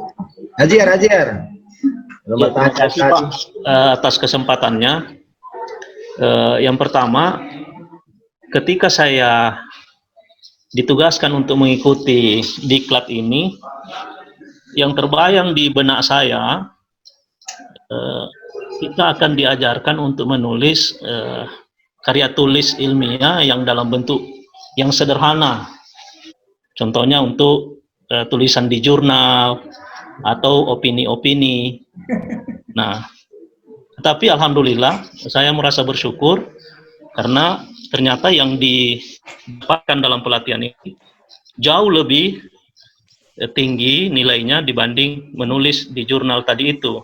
Hajiar. Selamat terima kasih pagi. Pak atas kesempatannya. Yang pertama, ketika saya ditugaskan untuk mengikuti diklat ini, yang terbayang di benak saya, kita akan diajarkan untuk menulis karya tulis ilmiah yang dalam bentuk yang sederhana. Contohnya untuk tulisan di jurnal atau opini-opini. Nah, tapi alhamdulillah saya merasa bersyukur karena ternyata yang didapatkan dalam pelatihan ini jauh lebih tinggi nilainya dibanding menulis di jurnal tadi itu.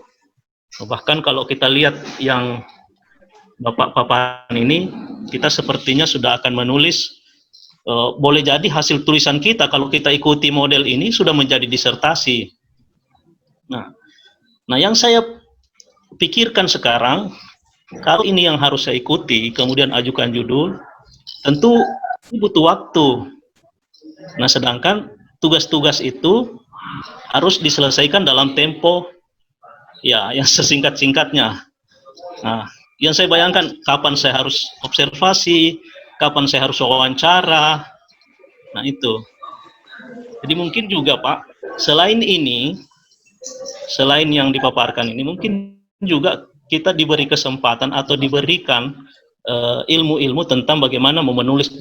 Bahkan kalau kita lihat yang Bapak paparan ini, kita sepertinya sudah akan menulis, boleh jadi hasil tulisan kita kalau kita ikuti model ini sudah menjadi disertasi. Nah, yang saya pikirkan sekarang, kalau ini yang harus saya ikuti, kemudian ajukan judul, tentu butuh waktu. Nah, sedangkan tugas-tugas itu harus diselesaikan dalam tempo ya yang sesingkat-singkatnya. Nah, yang saya bayangkan kapan saya harus observasi, kapan saya harus wawancara. Nah, itu. Jadi mungkin juga Pak, selain ini, selain yang dipaparkan ini, mungkin juga kita diberi kesempatan atau diberikan ilmu-ilmu tentang bagaimana menulis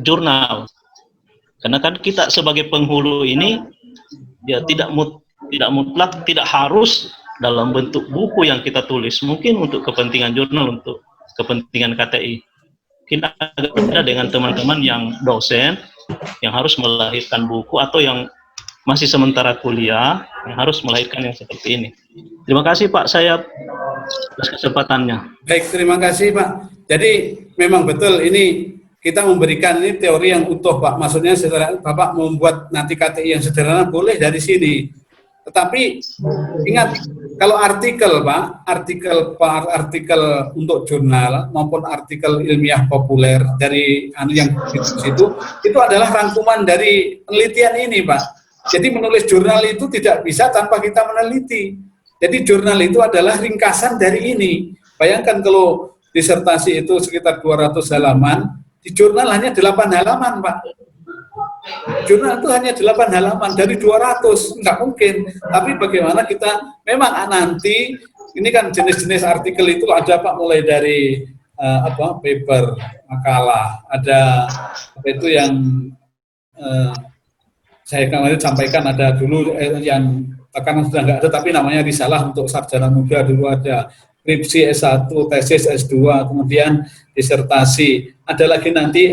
jurnal. Karena kan kita sebagai penghulu ini ya tidak mutlak, tidak harus dalam bentuk buku yang kita tulis. Mungkin untuk kepentingan jurnal, untuk kepentingan KTI. Kita agak berbeda dengan teman-teman yang dosen yang harus melahirkan buku atau yang masih sementara kuliah yang harus melahirkan yang seperti ini. Terima kasih Pak, saya atas kesempatannya. Baik, terima kasih Pak. Jadi memang betul ini kita memberikan ini teori yang utuh Pak. Maksudnya setelah Bapak membuat nanti KTI yang sederhana boleh dari sini. Tetapi ingat, kalau artikel Pak, artikel untuk jurnal maupun artikel ilmiah populer dari yang itu adalah rangkuman dari penelitian ini Pak. Jadi menulis jurnal itu tidak bisa tanpa kita meneliti. Jadi jurnal itu adalah ringkasan dari ini. Bayangkan kalau disertasi itu sekitar 200 halaman, di jurnal hanya 8 halaman Pak. Jurnal itu hanya 8 halaman dari 200, nggak mungkin. Tapi bagaimana kita, memang nanti, ini kan jenis-jenis artikel itu ada Pak, mulai dari paper, makalah, ada apa itu yang saya kemarin sampaikan, ada dulu yang karena sudah nggak ada, tapi namanya risalah untuk sarjana muda dulu ada, skripsi S1, tesis S2, kemudian disertasi, ada lagi nanti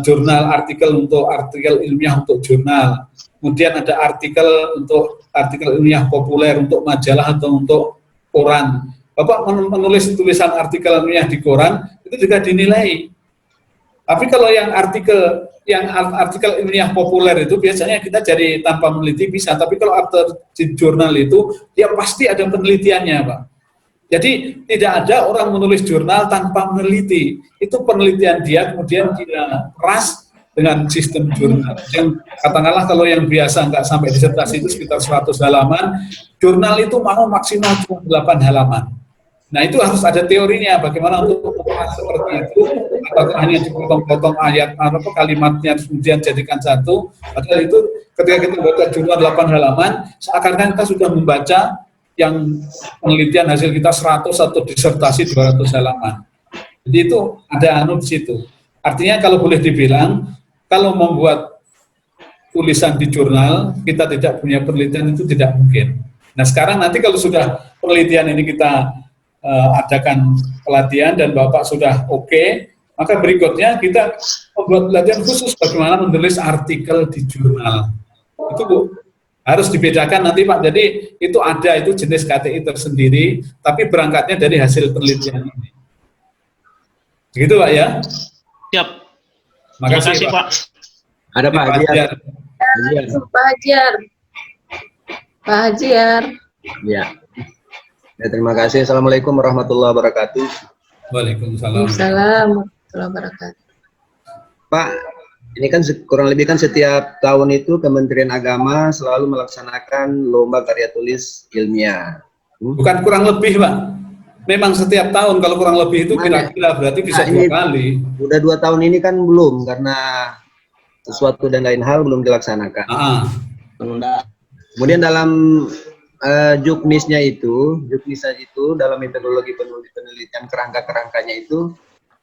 jurnal artikel untuk artikel ilmiah untuk jurnal, kemudian ada artikel untuk artikel ilmiah populer untuk majalah atau untuk koran. Bapak menulis tulisan artikel ilmiah di koran itu juga dinilai. Tapi kalau yang artikel ilmiah populer itu biasanya kita cari tanpa meneliti bisa, tapi kalau di jurnal itu dia pasti ada penelitiannya Pak. Jadi tidak ada orang menulis jurnal tanpa meneliti. Itu penelitian dia, kemudian dia ras dengan sistem jurnal. Yang katakanlah kalau yang biasa nggak sampai disertasi itu sekitar 100 halaman, jurnal itu mau maksimal cuma 8 halaman. Nah itu harus ada teorinya, bagaimana untuk ukuran seperti itu, atau hanya dipotong-potong ayat atau kalimatnya kemudian jadikan satu. Padahal itu ketika kita membaca jurnal 8 halaman, seakan-akan kita sudah membaca yang penelitian hasil kita 100 atau disertasi 200 halaman. Jadi itu ada di situ. Artinya kalau boleh dibilang, kalau membuat tulisan di jurnal, kita tidak punya penelitian itu tidak mungkin. Nah sekarang nanti kalau sudah penelitian ini kita adakan pelatihan dan Bapak sudah oke, maka berikutnya kita membuat pelatihan khusus bagaimana menulis artikel di jurnal. Itu Bu, harus dibedakan nanti Pak. Jadi itu ada, itu jenis KTI tersendiri, tapi berangkatnya dari hasil penelitian ini. Begitu Pak ya? Siap. Makasih Pak. Ada Pak Hajiar. Pak Hajiar. Pak Hajiar. Ya. Ya, terima kasih. Assalamualaikum warahmatullahi wabarakatuh. Waalaikumsalam. Assalamualaikum warahmatullahi wabarakatuh. Pak, ini kan kurang lebih kan setiap tahun itu Kementerian Agama selalu melaksanakan lomba karya tulis ilmiah. Bukan kurang lebih, Pak. Memang setiap tahun, kalau kurang lebih itu kira-kira berarti bisa 2 kali. Udah 2 tahun ini kan belum, karena sesuatu dan lain hal belum dilaksanakan. Penundaan. Kemudian dalam juknisnya itu dalam metodologi penelitian kerangka-kerangkanya itu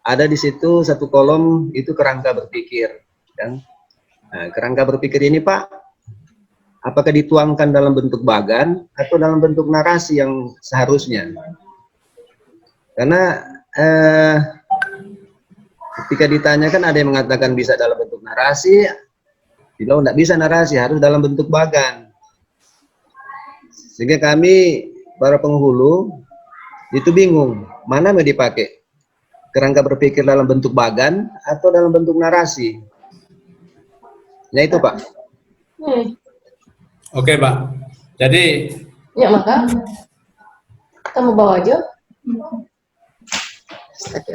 ada di situ satu kolom itu kerangka berpikir, kan? Nah, kerangka berpikir ini, Pak, apakah dituangkan dalam bentuk bagan atau dalam bentuk narasi yang seharusnya? Karena ketika ditanyakan ada yang mengatakan bisa dalam bentuk narasi, bilang tidak bisa narasi, harus dalam bentuk bagan. Sehingga kami, para penghulu, itu bingung, mana mau dipakai? Kerangka berpikir dalam bentuk bagan atau dalam bentuk narasi? Ya itu, Pak. Oke, Pak. Jadi... Ya, maka kamu bawa aja.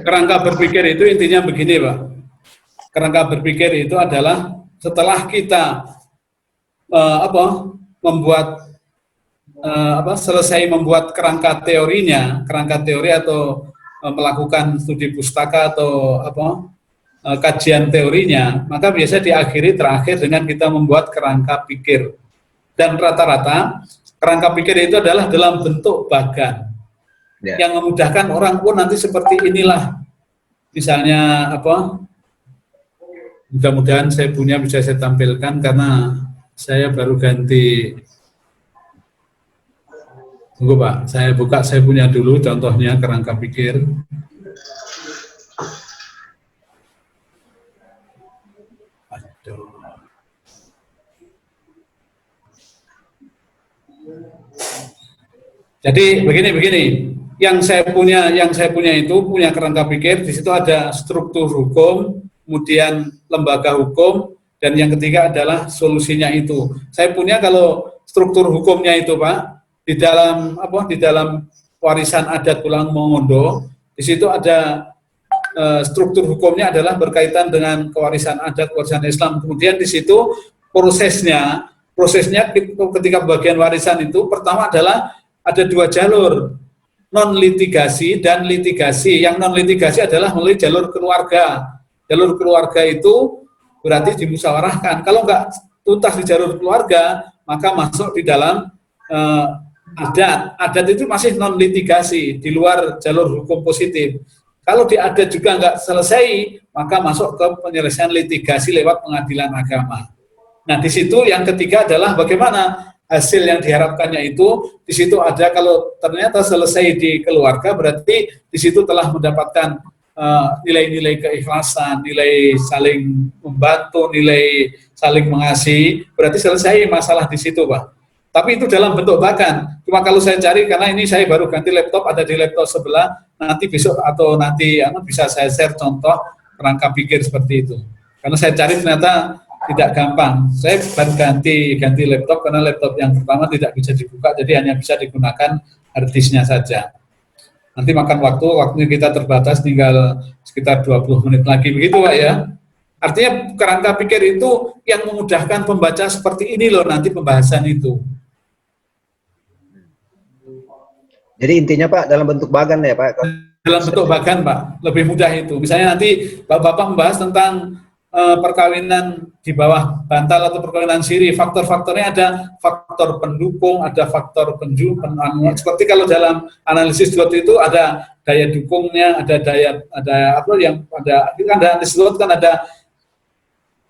Kerangka berpikir itu intinya begini, Pak. Kerangka berpikir itu adalah setelah kita selesai membuat kerangka teorinya, kerangka teori atau melakukan studi pustaka atau kajian teorinya, maka biasa diakhiri terakhir dengan kita membuat kerangka pikir. Dan rata-rata kerangka pikir itu adalah dalam bentuk bagan. Yang memudahkan orang pun nanti seperti inilah. Misalnya mudah-mudahan saya punya bisa saya tampilkan karena saya baru ganti. Tunggu, Pak, saya buka, saya punya dulu contohnya kerangka pikir. Aduh. Jadi begini. Yang saya punya itu punya kerangka pikir, di situ ada struktur hukum, kemudian lembaga hukum, dan yang ketiga adalah solusinya itu. Saya punya kalau struktur hukumnya itu, Pak, di dalam warisan adat Pulang Mongondo, di situ ada struktur hukumnya adalah berkaitan dengan kewarisan adat, kewarisan Islam. Kemudian di situ prosesnya ketika bagian warisan itu pertama adalah ada 2 jalur, non litigasi dan litigasi. Yang non litigasi adalah melalui jalur keluarga. Jalur keluarga itu berarti dimusyawarahkan. Kalau nggak tuntas di jalur keluarga, maka masuk di dalam adat. Adat itu masih non litigasi, di luar jalur hukum positif. Kalau di adat juga nggak selesai, maka masuk ke penyelesaian litigasi lewat pengadilan agama. Nah, di situ yang ketiga adalah bagaimana hasil yang diharapkannya itu. Di situ ada, kalau ternyata selesai di keluarga, berarti di situ telah mendapatkan nilai-nilai keikhlasan, nilai saling membantu, nilai saling mengasihi, berarti selesai masalah di situ, Pak. Tapi itu dalam bentuk bagan. Cuma kalau saya cari, karena ini saya baru ganti laptop, ada di laptop sebelah, nanti besok atau nanti bisa saya share contoh kerangka pikir seperti itu. Karena saya cari ternyata tidak gampang. Saya baru ganti laptop karena laptop yang pertama tidak bisa dibuka, jadi hanya bisa digunakan hard disknya saja. Nanti makan waktunya kita terbatas, tinggal sekitar 20 menit lagi, begitu, Pak, ya. Artinya kerangka pikir itu yang memudahkan pembaca seperti ini loh nanti pembahasan itu. Jadi intinya, Pak, dalam bentuk bagan ya, Pak? Dalam bentuk bagan, Pak, lebih mudah itu. Misalnya nanti Bapak membahas tentang perkawinan di bawah bantal atau perkawinan siri, faktor-faktornya ada faktor pendukung, ada faktor seperti kalau dalam analisis SWOT itu ada daya dukungnya, ada analisis kan ada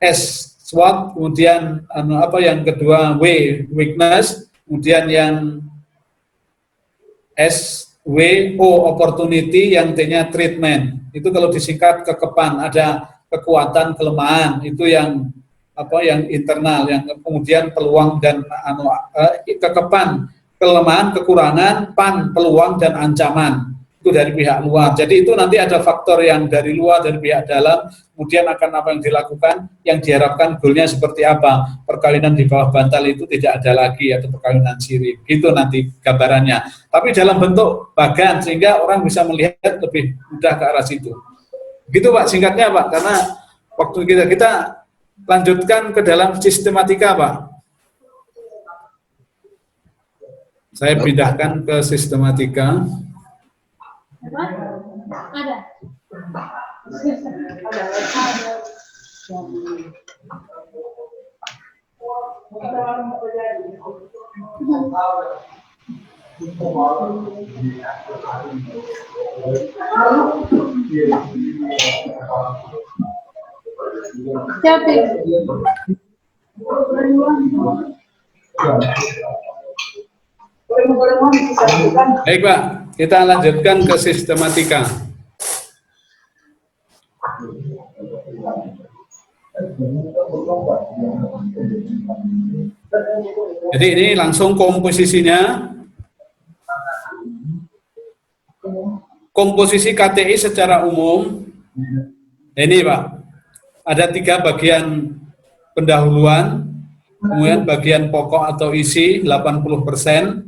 S SWOT, kemudian yang kedua W weakness, kemudian yang S W O opportunity, yang T-nya treatment. Itu kalau disingkat kekepan, ada kekuatan, kelemahan, itu yang internal, yang kemudian peluang dan kekepan, kelemahan, kekurangan, pan, peluang dan ancaman, itu dari pihak luar. Jadi itu nanti ada faktor yang dari luar, dari pihak dalam, kemudian akan apa yang dilakukan, yang diharapkan goalnya seperti apa. Perkawinan di bawah bantal itu tidak ada lagi, atau perkawinan siri, gitu nanti gambarannya. Tapi dalam bentuk bagan, sehingga orang bisa melihat lebih mudah ke arah situ. Gitu, Pak, singkatnya, Pak, karena waktu kita lanjutkan ke dalam sistematika, Pak. Saya pindahkan ke sistematika. Ada. Baik Pak, kita lanjutkan ke sistematika. Jadi ini langsung komposisinya. Komposisi KTI secara umum, ini Pak, ada 3 bagian pendahuluan, kemudian bagian pokok atau isi 80%,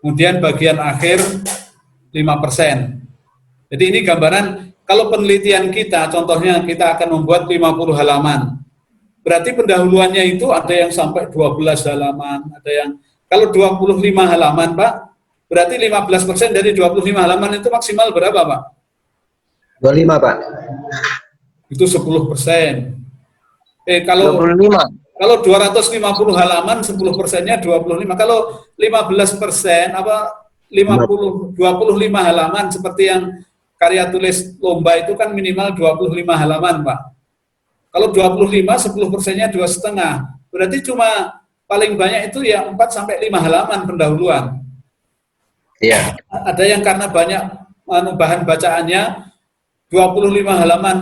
kemudian bagian akhir 5%. Jadi ini gambaran, kalau penelitian kita, contohnya kita akan membuat 50 halaman. Berarti pendahuluannya itu ada yang sampai 12 halaman, ada yang, kalau 25 halaman Pak, berarti 15% dari 25 halaman itu maksimal berapa Pak? 25 Pak. Itu 10%. Kalau 25. Kalau 250 halaman, 10%-nya 25. Kalau 15%, 25 halaman seperti yang karya tulis lomba itu kan minimal 25 halaman, Pak. Kalau 25, 10%-nya 2,5. Berarti cuma paling banyak itu ya 4-5 halaman pendahuluan. Iya. Ada yang karena banyak bahan bacaannya, 25 halaman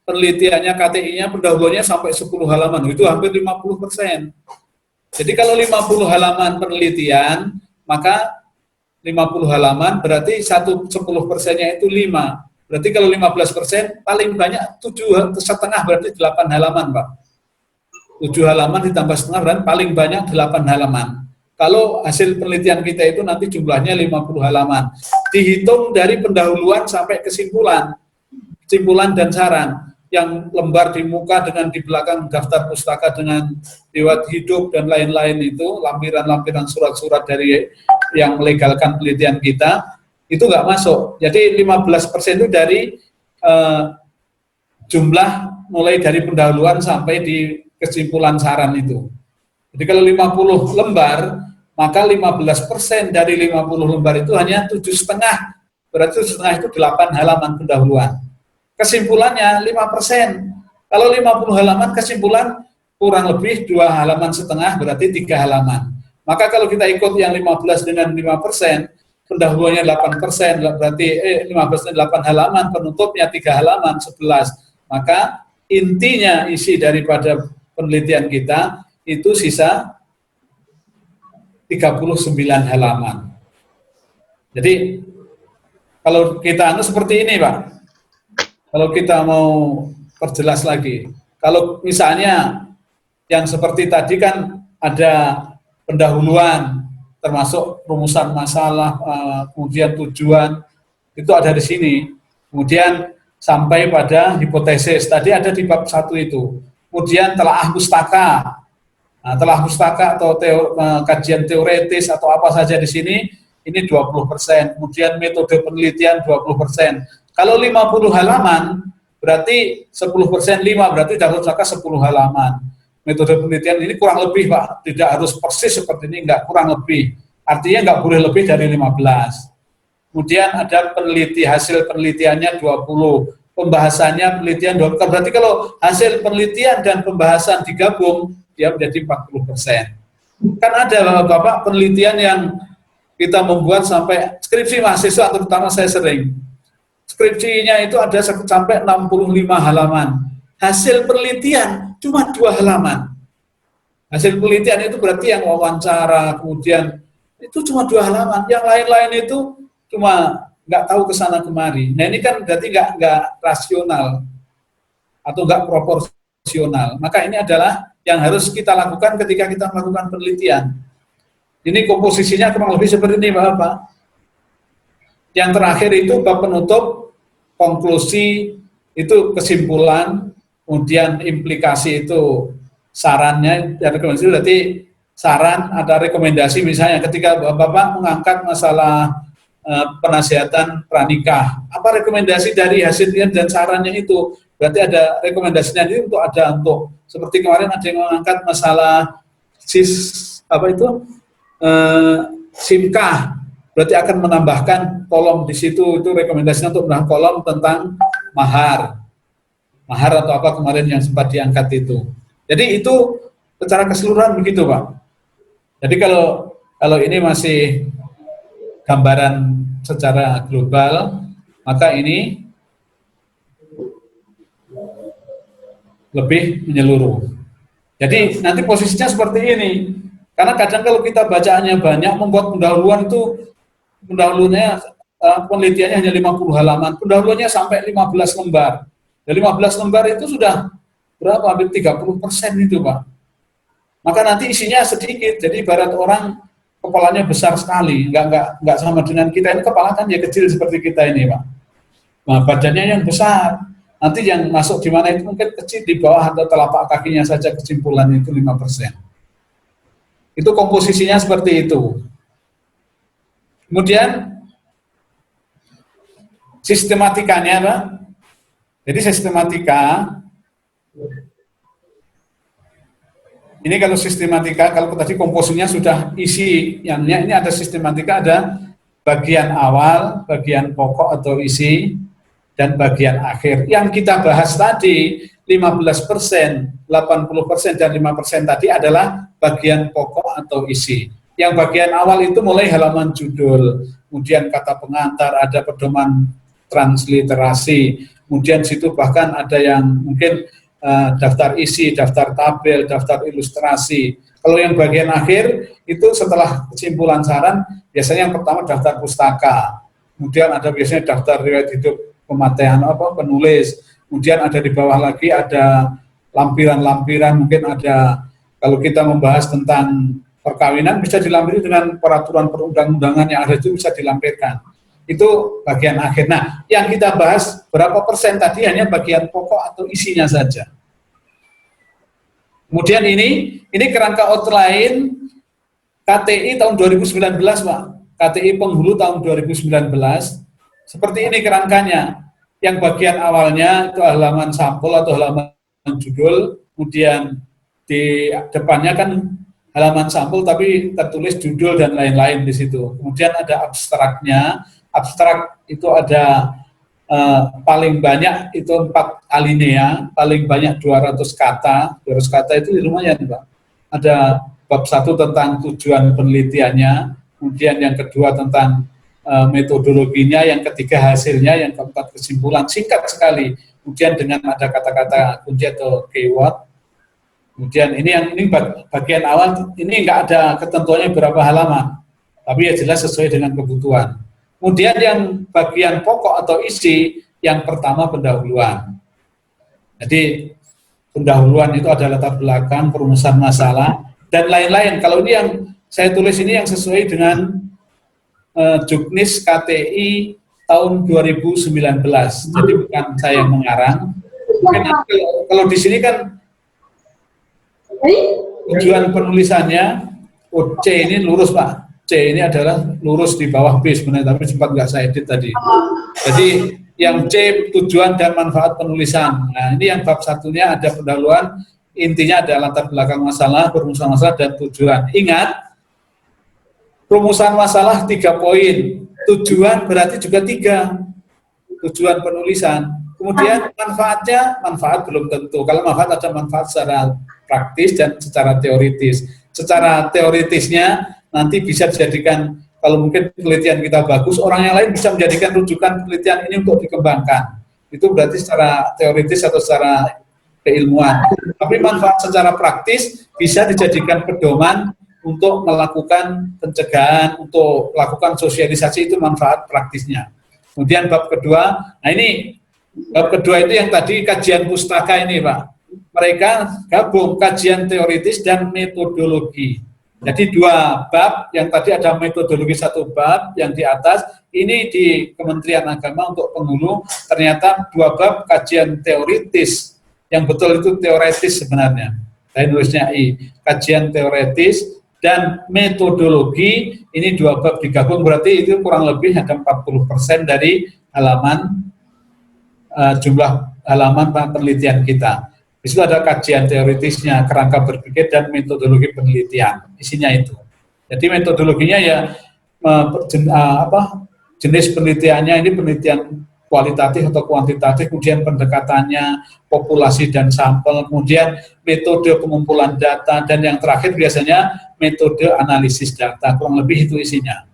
penelitiannya, KTI-nya, pendahuluannya sampai 10 halaman, itu hampir 50%. Jadi kalau 50 halaman penelitian, maka 50 halaman berarti 10%-nya itu 5. Berarti kalau 15% paling banyak 7,5 berarti 8 halaman, Pak. 7 halaman ditambah setengah berarti paling banyak 8 halaman. Kalau hasil penelitian kita itu nanti jumlahnya 50 halaman. Dihitung dari pendahuluan sampai kesimpulan dan saran. Yang lembar di muka dengan di belakang daftar pustaka dengan riwayat hidup dan lain-lain itu, lampiran-lampiran surat-surat dari yang melegalkan penelitian kita, itu nggak masuk. Jadi 15% itu dari jumlah mulai dari pendahuluan sampai di kesimpulan saran itu. Jadi kalau 50 lembar, maka 15% dari 50 lembar itu hanya 7,5. Berarti 7,5 itu 8 halaman pendahuluan. Kesimpulannya 5%. Kalau 50 halaman kesimpulan kurang lebih 2,5 halaman berarti 3 halaman. Maka kalau kita ikut yang 15 dengan 5%, pendahuluannya 8%, berarti 15 8 halaman, penutupnya 3 halaman, 11. Maka intinya isi daripada penelitian kita itu sisa 39 halaman. Jadi kalau kita seperti ini, Pak. Kalau kita mau perjelas lagi, kalau misalnya yang seperti tadi kan ada pendahuluan, termasuk rumusan masalah, kemudian tujuan, itu ada di sini. Kemudian sampai pada hipotesis, tadi ada di bab 1 itu. Kemudian telaah pustaka. Nah, telaah pustaka atau kajian teoretis atau apa saja di sini, ini 20%. Kemudian metode penelitian 20%. Kalau 50 halaman, berarti 10% 5, berarti dalam jangka 10 halaman. Metode penelitian ini kurang lebih, Pak. Tidak harus persis seperti ini, enggak, kurang lebih. Artinya enggak boleh lebih dari 15. Kemudian ada hasil penelitiannya 20. Pembahasannya penelitian 20. Berarti kalau hasil penelitian dan pembahasan digabung, dia menjadi 40%. Kan ada, Bapak, penelitian yang kita membuat sampai skripsi mahasiswa, terutama saya sering. Skripsinya itu ada sampai 65 halaman. Hasil penelitian cuma 2 halaman. Hasil penelitian itu berarti yang wawancara, kemudian itu cuma 2 halaman. Yang lain-lain itu cuma nggak tahu ke sana kemari. Nah ini kan berarti nggak rasional atau nggak proporsional. Maka ini adalah yang harus kita lakukan ketika kita melakukan penelitian. Ini komposisinya kurang lebih seperti ini, Bapak. Yang terakhir itu bab penutup, konklusi itu kesimpulan, kemudian implikasi itu sarannya, dan rekomendasi berarti saran, ada rekomendasi misalnya ketika Bapak mengangkat masalah penasihatan pranikah. Apa rekomendasi dari hasilnya dan sarannya itu? Berarti ada rekomendasinya itu untuk seperti kemarin ada yang mengangkat masalah simkah. Berarti akan menambahkan kolom di situ, itu rekomendasinya untuk menambah kolom tentang mahar atau apa kemarin yang sempat diangkat itu. Jadi itu secara keseluruhan begitu, Pak. Jadi kalau ini masih gambaran secara global, maka ini lebih menyeluruh. Jadi nanti posisinya seperti ini. Karena kadang kalau kita bacaannya banyak, membuat pendahuluan itu, penelitiannya hanya 50 halaman, pendahuluannya sampai 15 lembar. Dan 15 lembar itu sudah berapa? Hampir 30% itu, Pak. Maka nanti isinya sedikit, jadi ibarat orang kepalanya besar sekali, nggak sama dengan kita ini, kepala kan ya kecil seperti kita ini, Pak. Nah, badannya yang besar, nanti yang masuk di mana itu mungkin kecil di bawah atau telapak kakinya saja, kesimpulan itu 5%. Itu komposisinya seperti itu. Kemudian sistematikanya, Pak. Jadi sistematika ini kalau sistematika, kalau tadi komposisinya sudah isi, yang ini ada sistematika, ada bagian awal, bagian pokok atau isi, dan bagian akhir. Yang kita bahas tadi, 15%, 80%, dan 5% tadi adalah bagian pokok atau isi. Yang bagian awal itu mulai halaman judul, kemudian kata pengantar, ada pedoman transliterasi, kemudian situ bahkan ada yang mungkin daftar isi, daftar tabel, daftar ilustrasi. Kalau yang bagian akhir itu setelah kesimpulan saran, biasanya yang pertama daftar pustaka, kemudian ada biasanya daftar riwayat hidup pemateri penulis, kemudian ada di bawah lagi ada lampiran-lampiran, mungkin ada kalau kita membahas tentang perkawinan bisa dilampiri dengan peraturan perundang-undangan yang ada itu bisa dilampirkan. Itu bagian akhir. Nah, yang kita bahas berapa persen tadi hanya bagian pokok atau isinya saja. Kemudian ini kerangka outline KTI tahun 2019, Pak. KTI penghulu tahun 2019. Seperti ini kerangkanya. Yang bagian awalnya itu halaman sampul atau halaman judul, kemudian di depannya kan halaman sampul tapi tertulis judul dan lain-lain di situ. Kemudian ada abstraknya. Abstrak itu ada paling banyak itu 4 alinea, paling banyak 200 kata. 200 kata itu lumayan, Pak. Ada bab 1 tentang tujuan penelitiannya, kemudian yang kedua tentang metodologinya, yang ketiga hasilnya, yang keempat kesimpulan, singkat sekali. Kemudian dengan ada kata-kata kunci atau keyword. Kemudian ini bagian awal, ini enggak ada ketentuannya berapa halaman, tapi ya jelas sesuai dengan kebutuhan. Kemudian yang bagian pokok atau isi, yang pertama pendahuluan. Jadi pendahuluan itu adalah latar belakang, perumusan masalah, dan lain-lain. Kalau ini yang saya tulis ini yang sesuai dengan Juknis KTI tahun 2019. Jadi bukan saya yang mengarang. Mungkin kalau di sini kan tujuan penulisannya, C ini lurus, Pak. C ini adalah lurus di bawah B sebenarnya, tapi sempat nggak saya edit tadi. Jadi yang C tujuan dan manfaat penulisan. Nah, ini yang bab satunya ada pendahuluan, intinya ada latar belakang masalah, perumusan masalah, dan tujuan. Ingat, perumusan masalah 3 poin, tujuan berarti juga 3, tujuan penulisan. Kemudian manfaatnya, manfaat belum tentu. Kalau manfaat ada manfaat secara praktis dan secara teoritis. Secara teoritisnya nanti bisa dijadikan, kalau mungkin penelitian kita bagus, orang yang lain bisa menjadikan rujukan penelitian ini untuk dikembangkan. Itu berarti secara teoritis atau secara keilmuan. Tapi manfaat secara praktis bisa dijadikan pedoman untuk melakukan pencegahan, untuk melakukan sosialisasi, itu manfaat praktisnya. Kemudian bab kedua, nah ini bab kedua itu yang tadi kajian pustaka ini, Pak. Mereka gabung kajian teoritis dan metodologi. Jadi 2 bab, yang tadi ada metodologi 1 bab, yang di atas, ini di Kementerian Agama untuk penghulu, ternyata 2 bab kajian teoritis, yang betul itu teoretis sebenarnya. Saya nulisnya I, kajian teoritis, dan metodologi, ini 2 bab digabung, berarti itu kurang lebih ada 40% dari halaman jumlah halaman penelitian kita. Di situ ada kajian teoritisnya, kerangka berpikir, dan metodologi penelitian, isinya itu. Jadi metodologinya ya jenis penelitiannya ini penelitian kualitatif atau kuantitatif, kemudian pendekatannya, populasi dan sampel, kemudian metode pengumpulan data, dan yang terakhir biasanya metode analisis data, kurang lebih itu isinya.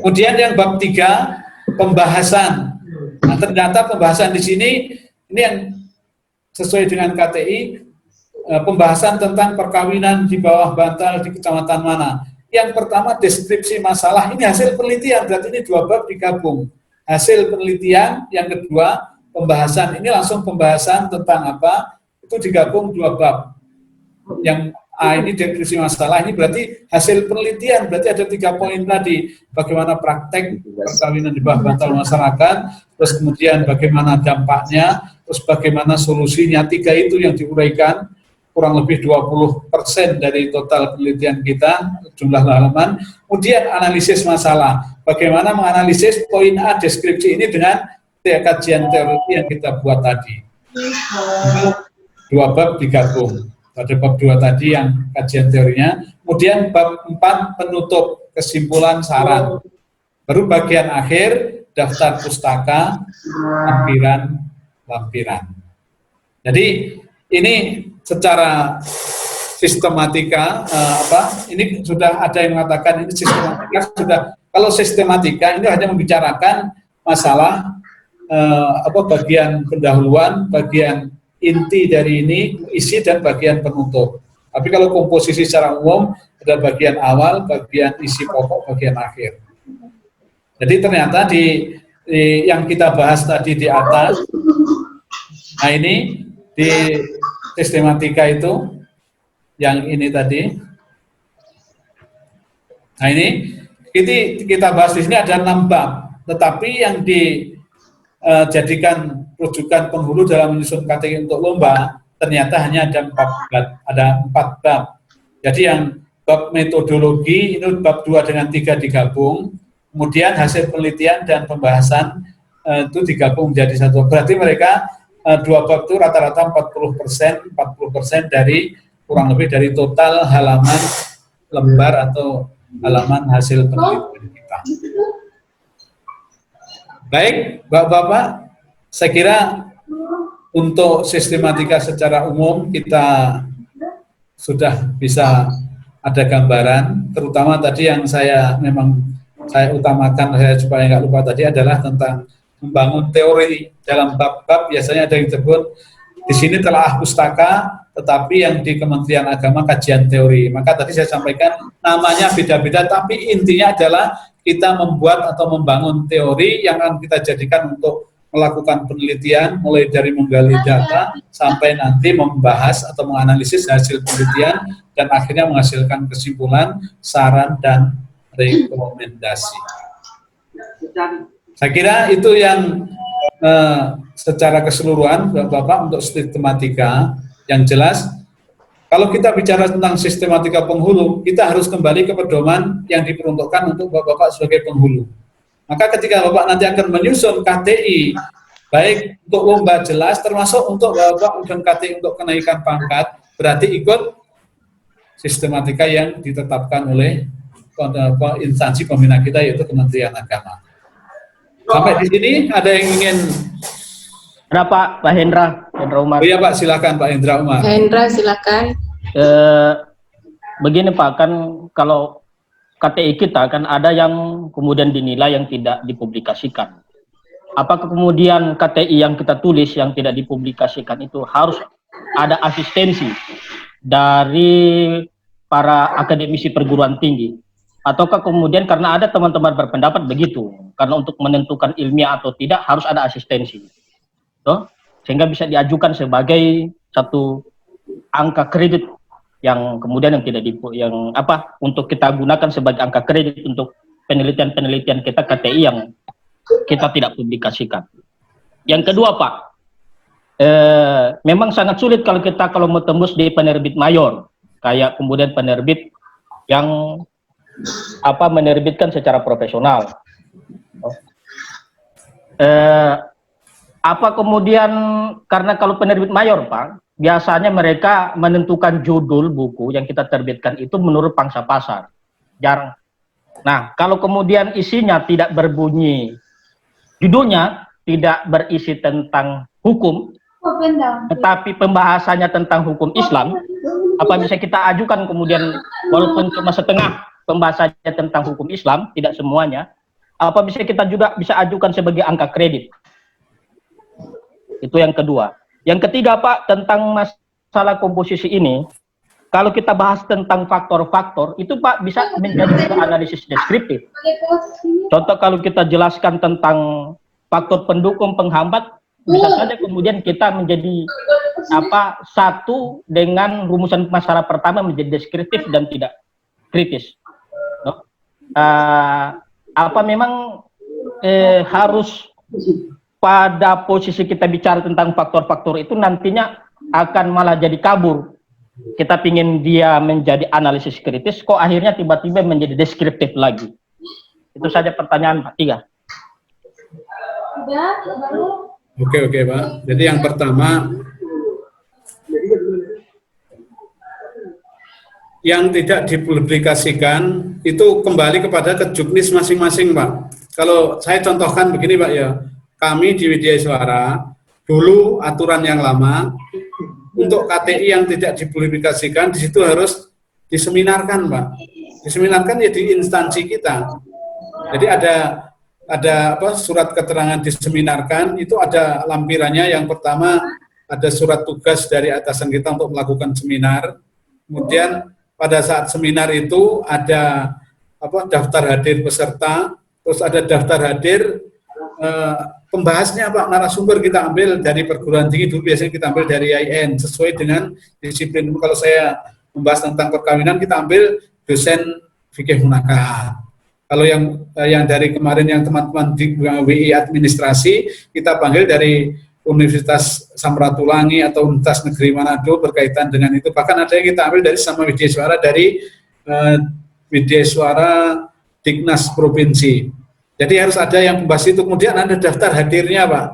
Kemudian yang bab 3, pembahasan. Nah, ternyata pembahasan di sini, ini yang sesuai dengan KTI, pembahasan tentang perkawinan di bawah bantal di kecamatan mana. Yang pertama deskripsi masalah, ini hasil penelitian, berarti ini 2 bab digabung. Hasil penelitian, yang kedua pembahasan, ini langsung pembahasan tentang apa, itu digabung 2 bab. Yang A ini deskripsi masalah, ini berarti hasil penelitian, berarti ada 3 poin tadi. Bagaimana praktek perkawinan di bawah bantal masyarakat, terus kemudian bagaimana dampaknya, terus bagaimana solusinya, 3 itu yang diuraikan. Kurang lebih 20% dari total penelitian kita, jumlah halaman. Kemudian analisis masalah, bagaimana menganalisis poin A deskripsi ini dengan kajian teori yang kita buat tadi. 2 bab digabung. Pada bab 2 tadi yang kajian teorinya, kemudian bab 4 penutup, kesimpulan, saran. Baru bagian akhir, daftar pustaka, lampiran. Jadi ini secara sistematika ini sudah ada yang mengatakan ini sistematika sudah, kalau sistematika ini hanya membicarakan masalah bagian pendahuluan, bagian inti dari ini, isi dan bagian penutup. Tapi kalau komposisi secara umum ada bagian awal, bagian isi pokok, bagian akhir. Jadi ternyata di yang kita bahas tadi di atas, nah ini di sistematika itu yang ini tadi. Nah ini kita bahas di sini ada 6 bab, tetapi yang dijadikan rujukan penghulu dalam menyusun KTI untuk lomba ternyata hanya ada 4 bab. Jadi yang bab metodologi ini bab 2 dengan 3 digabung, kemudian hasil penelitian dan pembahasan itu digabung menjadi 1. Berarti mereka 2 bab itu rata-rata 40% dari kurang lebih dari total halaman lembar atau halaman hasil penelitian kita. Baik, Bapak-Bapak, saya kira untuk sistematika secara umum kita sudah bisa ada gambaran, terutama tadi yang saya utamakan supaya nggak lupa tadi adalah tentang membangun teori. Dalam bab-bab biasanya ada yang disebut di sini telah pustaka, tetapi yang di Kementerian Agama kajian teori. Maka tadi saya sampaikan namanya beda-beda, tapi intinya adalah kita membuat atau membangun teori yang akan kita jadikan untuk melakukan penelitian, mulai dari menggali data sampai nanti membahas atau menganalisis hasil penelitian dan akhirnya menghasilkan kesimpulan, saran, dan rekomendasi. Saya kira itu yang secara keseluruhan Bapak untuk sistematika. Yang jelas kalau kita bicara tentang sistematika penghulu, kita harus kembali ke pedoman yang diperuntukkan untuk Bapak sebagai penghulu. Maka ketika Bapak nanti akan menyusun KTI baik untuk lomba jelas, termasuk untuk Bapak dan KTI untuk kenaikan pangkat, berarti ikut sistematika yang ditetapkan oleh instansi pembina kita, yaitu Kementerian Agama. Sampai di sini ada yang ingin? Ada Pak Hendra Umar. Oh iya Pak, silakan Pak Hendra Umar. Hendra silakan. Begini Pak, kan kalau KTI kita kan ada yang kemudian dinilai yang tidak dipublikasikan. Apakah kemudian KTI yang kita tulis yang tidak dipublikasikan itu harus ada asistensi dari para akademisi perguruan tinggi? Ataukah kemudian karena ada teman-teman berpendapat begitu, karena untuk menentukan ilmiah atau tidak harus ada asistensi, sehingga bisa diajukan sebagai satu angka kredit yang kemudian yang tidak untuk kita gunakan sebagai angka kredit untuk penelitian-penelitian kita KTI yang kita tidak publikasikan. Yang kedua Pak, memang sangat sulit kalau mau tembus di penerbit mayor, kayak kemudian penerbit yang menerbitkan secara profesional. Apa kemudian, karena kalau penerbit mayor Pak, biasanya mereka menentukan judul buku yang kita terbitkan itu menurut pangsa pasar, jarang. Nah, kalau kemudian isinya tidak berbunyi, judulnya tidak berisi tentang hukum, tetapi pembahasannya tentang hukum Islam, apa bisa kita ajukan kemudian, walaupun cuma setengah pembahasannya tentang hukum Islam, tidak semuanya, apa bisa kita juga bisa ajukan sebagai angka kredit. Itu yang kedua. Yang ketiga Pak, tentang masalah komposisi ini, kalau kita bahas tentang faktor-faktor, itu Pak bisa menjadi analisis deskriptif. Contoh kalau kita jelaskan tentang faktor pendukung penghambat, bisa saja kemudian kita menjadi satu dengan rumusan masalah pertama menjadi deskriptif dan tidak kritis. No? Memang harus pada posisi kita bicara tentang faktor-faktor itu nantinya akan malah jadi kabur. Kita pingin dia menjadi analisis kritis, kok akhirnya tiba-tiba menjadi deskriptif lagi. Itu saja pertanyaan Pak. 3. Oke Pak. Jadi yang pertama, yang tidak dipublikasikan itu kembali kepada ke juknis masing-masing Pak. Kalau saya contohkan begini Pak ya, kami di Widya Suara dulu aturan yang lama untuk KTI yang tidak dipublikasikan di situ harus diseminarkan Pak. Diseminarkan ya di instansi kita. Jadi ada surat keterangan diseminarkan, itu ada lampirannya. Yang pertama ada surat tugas dari atasan kita untuk melakukan seminar. Kemudian pada saat seminar itu ada daftar hadir peserta, terus ada daftar hadir pembahasnya Pak, narasumber kita ambil dari perguruan tinggi, dulu biasanya kita ambil dari IAIN sesuai dengan disiplin. Kalau saya membahas tentang perkawinan, kita ambil dosen fikih munakahat. Kalau yang dari kemarin yang teman-teman di WI administrasi, kita panggil dari Universitas Samratulangi atau Universitas Negeri Manado berkaitan dengan itu. Bahkan ada yang kita ambil dari sama Widya Suara, dari Widya Suara Diknas Provinsi. Jadi harus ada yang membahas itu. Kemudian ada daftar hadirnya Pak.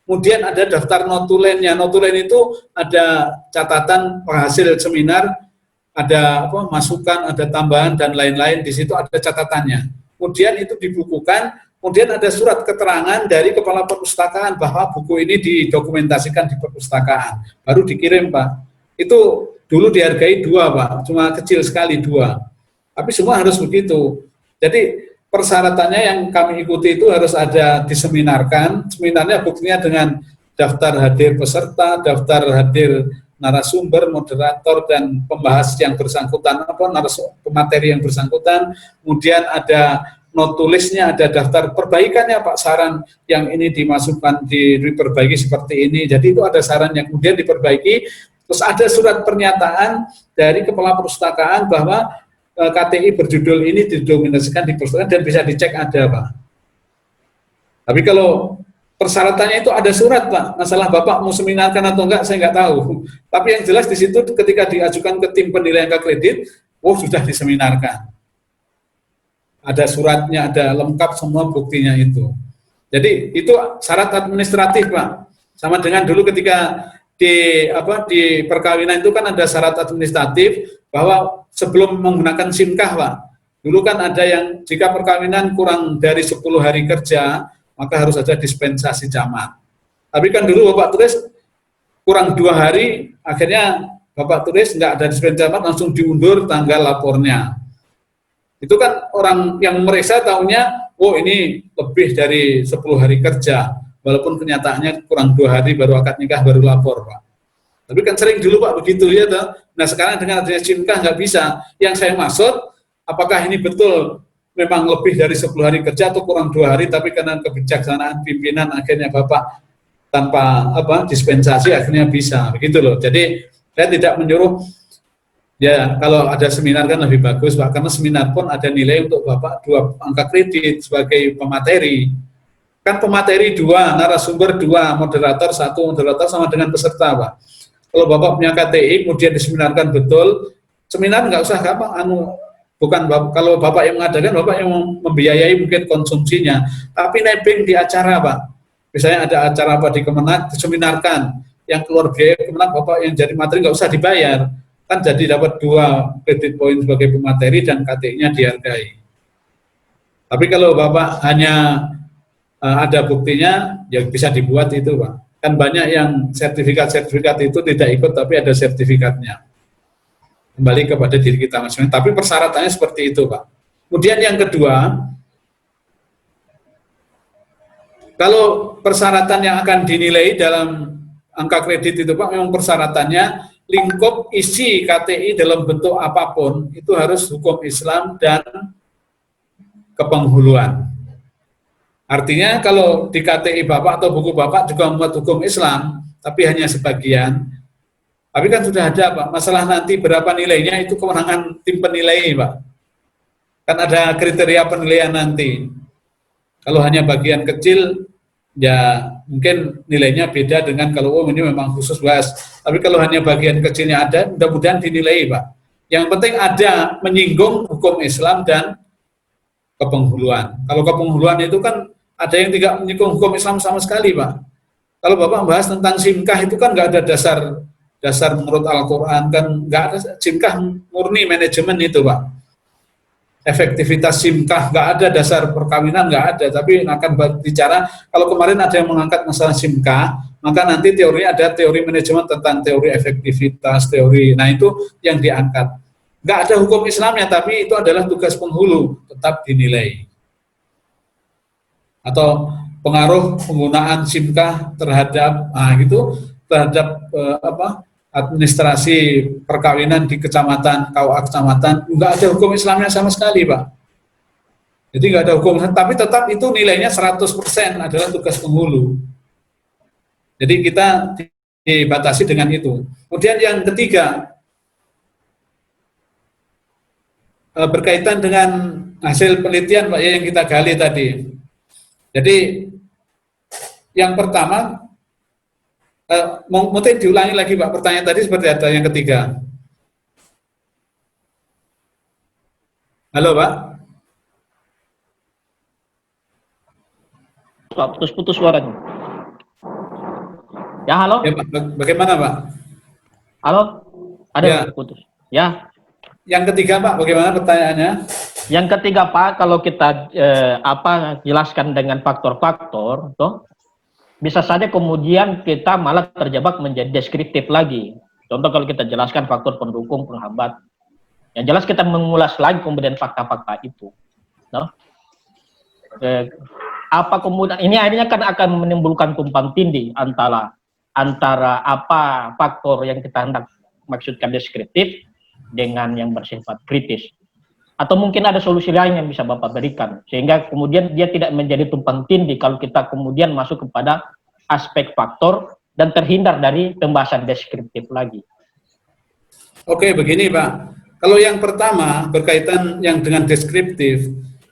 Kemudian ada daftar notulennya. Notulen itu ada catatan penghasil seminar, ada masukan, ada tambahan dan lain-lain. Di situ ada catatannya. Kemudian itu dibukukan. Kemudian ada surat keterangan dari kepala perpustakaan bahwa buku ini didokumentasikan di perpustakaan. Baru dikirim Pak. Itu dulu dihargai 2 Pak. Cuma kecil sekali 2. Tapi semua harus begitu. Jadi persyaratannya yang kami ikuti itu harus ada diseminarkan. Seminarnya buktinya dengan daftar hadir peserta, daftar hadir narasumber, moderator, dan pembahas yang bersangkutan, pemateri yang bersangkutan. Kemudian ada not tulisnya, ada daftar perbaikannya Pak, saran yang ini dimasukkan, diperbaiki seperti ini. Jadi itu ada saran yang kemudian diperbaiki. Terus ada surat pernyataan dari kepala perpustakaan bahwa KTI berjudul ini didominasikan di perpustakaan dan bisa dicek ada Pak. Tapi kalau persyaratannya itu ada surat Pak, masalah Bapak mau seminarkan atau enggak saya nggak tahu. Tapi yang jelas di situ ketika diajukan ke tim penilaian angka kredit, sudah diseminarkan. Ada suratnya, ada lengkap semua buktinya itu. Jadi itu syarat administratif Pak. Sama dengan dulu ketika di perkawinan itu kan ada syarat administratif bahwa sebelum menggunakan simkah Pak, dulu kan ada yang jika perkawinan kurang dari 10 hari kerja, maka harus ada dispensasi jamak. Tapi kan dulu Bapak tulis kurang 2 hari, akhirnya Bapak tulis nggak ada dispensasi jamak, langsung diundur tanggal lapornya. Itu kan orang yang meriksa tahunya, ini lebih dari 10 hari kerja, walaupun kenyataannya kurang 2 hari baru akad nikah, baru lapor Pak. Tapi kan sering dulu Pak begitu ya toh. Nah sekarang dengan adanya simkah nggak bisa. Yang saya maksud, apakah ini betul memang lebih dari 10 hari kerja atau kurang 2 hari, tapi karena kebijaksanaan pimpinan akhirnya Bapak tanpa dispensasi akhirnya bisa, begitu loh. Jadi saya tidak menyuruh ya kalau ada seminar kan lebih bagus Pak, karena seminar pun ada nilai untuk Bapak 2 angka kredit sebagai pemateri. Kan pemateri 2, narasumber 2, moderator 1, moderator sama dengan peserta Pak. Kalau Bapak punya KTI kemudian diseminarkan betul, seminar nggak usah gampang, bukan kalau Bapak yang mengadakan, Bapak yang membiayai mungkin konsumsinya, tapi nebeng di acara, Pak. Misalnya ada acara apa di Kemenak, diseminarkan, yang keluar biaya Kemenak, Bapak yang jadi materi nggak usah dibayar, kan jadi dapat 2 kredit poin sebagai pemateri dan KTI-nya dihargai. Tapi kalau Bapak hanya ada buktinya, ya bisa dibuat itu, Pak. Kan banyak yang sertifikat itu tidak ikut, tapi ada sertifikatnya. Kembali kepada diri kita masing-masing. Tapi persyaratannya seperti itu, Pak. Kemudian yang kedua, kalau persyaratan yang akan dinilai dalam angka kredit itu, Pak, memang persyaratannya lingkup isi KTI dalam bentuk apapun itu harus hukum Islam dan kepenghuluan. Artinya kalau di KTI Bapak atau buku Bapak juga membuat hukum Islam, tapi hanya sebagian. Tapi kan sudah ada, Pak, masalah nanti berapa nilainya itu kewenangan tim penilai, Pak. Kan ada kriteria penilaian nanti. Kalau hanya bagian kecil, ya mungkin nilainya beda dengan kalau ini memang khusus bahas. Tapi kalau hanya bagian kecilnya ada, mudah-mudahan dinilai, Pak. Yang penting ada menyinggung hukum Islam dan kepenghuluan. Kalau kepenghuluan itu kan ada yang tidak menyinggung hukum Islam sama sekali, Pak. Kalau Bapak bahas tentang simkah itu kan nggak ada dasar menurut Al-Quran, kan nggak ada. Simkah murni manajemen itu, Pak. Efektivitas simkah nggak ada, dasar perkawinan nggak ada. Tapi akan bicara, kalau kemarin ada yang mengangkat masalah simkah, maka nanti teori ada teori manajemen tentang teori efektivitas, teori, nah itu yang diangkat. Nggak ada hukum Islamnya, tapi itu adalah tugas penghulu, tetap dinilai. Atau pengaruh penggunaan simkah terhadap, terhadap administrasi perkawinan di kecamatan, KUA kecamatan, nggak ada hukum Islamnya sama sekali, Pak. Jadi nggak ada hukum, tapi tetap itu nilainya 100% adalah tugas penghulu. Jadi kita dibatasi dengan itu. Kemudian yang ketiga, berkaitan dengan hasil penelitian, Pak, yang kita gali tadi. Jadi yang pertama, mungkin diulangi lagi, Pak, pertanyaan tadi seperti apa yang ketiga? Halo, Pak? Putus-putus suaranya. Ya, halo? Ya, Pak. Bagaimana, Pak? Halo? Ada ya. Putus. Ya. Yang ketiga, Pak, bagaimana pertanyaannya? Yang ketiga, Pak, kalau kita jelaskan dengan faktor-faktor, toh bisa saja kemudian kita malah terjebak menjadi deskriptif lagi. Contoh kalau kita jelaskan faktor pendukung, penghambat, yang jelas kita mengulas lagi kemudian fakta-fakta itu. No? Apa kemudian ini akhirnya kan akan menimbulkan tumpang tindih antara apa faktor yang kita hendak maksudkan deskriptif dengan yang bersifat kritis. Atau mungkin ada solusi lain yang bisa Bapak berikan, sehingga kemudian dia tidak menjadi tumpang tindih kalau kita kemudian masuk kepada aspek faktor dan terhindar dari pembahasan deskriptif lagi. Oke, begini, Pak. Kalau yang pertama berkaitan yang dengan deskriptif,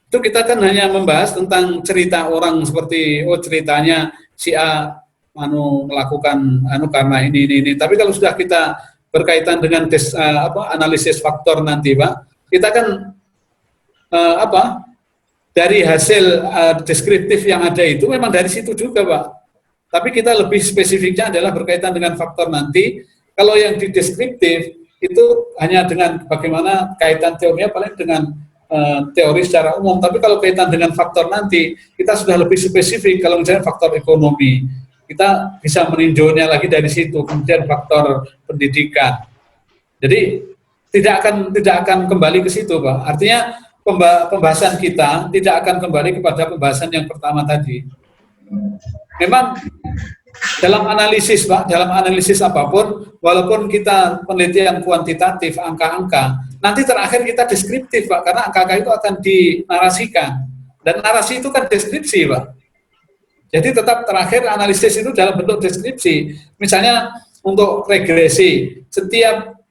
itu kita kan hanya membahas tentang cerita orang seperti, ceritanya si A melakukan karena ini. Tapi kalau sudah kita berkaitan dengan analisis faktor nanti, Pak, kita kan dari hasil deskriptif yang ada itu memang dari situ juga, Pak. Tapi kita lebih spesifiknya adalah berkaitan dengan faktor nanti. Kalau yang di deskriptif itu hanya dengan bagaimana kaitan teorinya paling dengan teori secara umum. Tapi kalau kaitan dengan faktor nanti, kita sudah lebih spesifik. Kalau misalnya faktor ekonomi, kita bisa meninjaunya lagi dari situ. Kemudian faktor pendidikan. Jadi tidak akan kembali ke situ, Pak. Artinya pembahasan kita tidak akan kembali kepada pembahasan yang pertama tadi. Memang dalam analisis, Pak, dalam analisis apapun, walaupun kita penelitian kuantitatif, angka-angka, nanti terakhir kita deskriptif, Pak, karena angka-angka itu akan dinarasikan. Dan narasi itu kan deskripsi, Pak. Jadi tetap terakhir analisis itu dalam bentuk deskripsi. Misalnya untuk regresi, setiap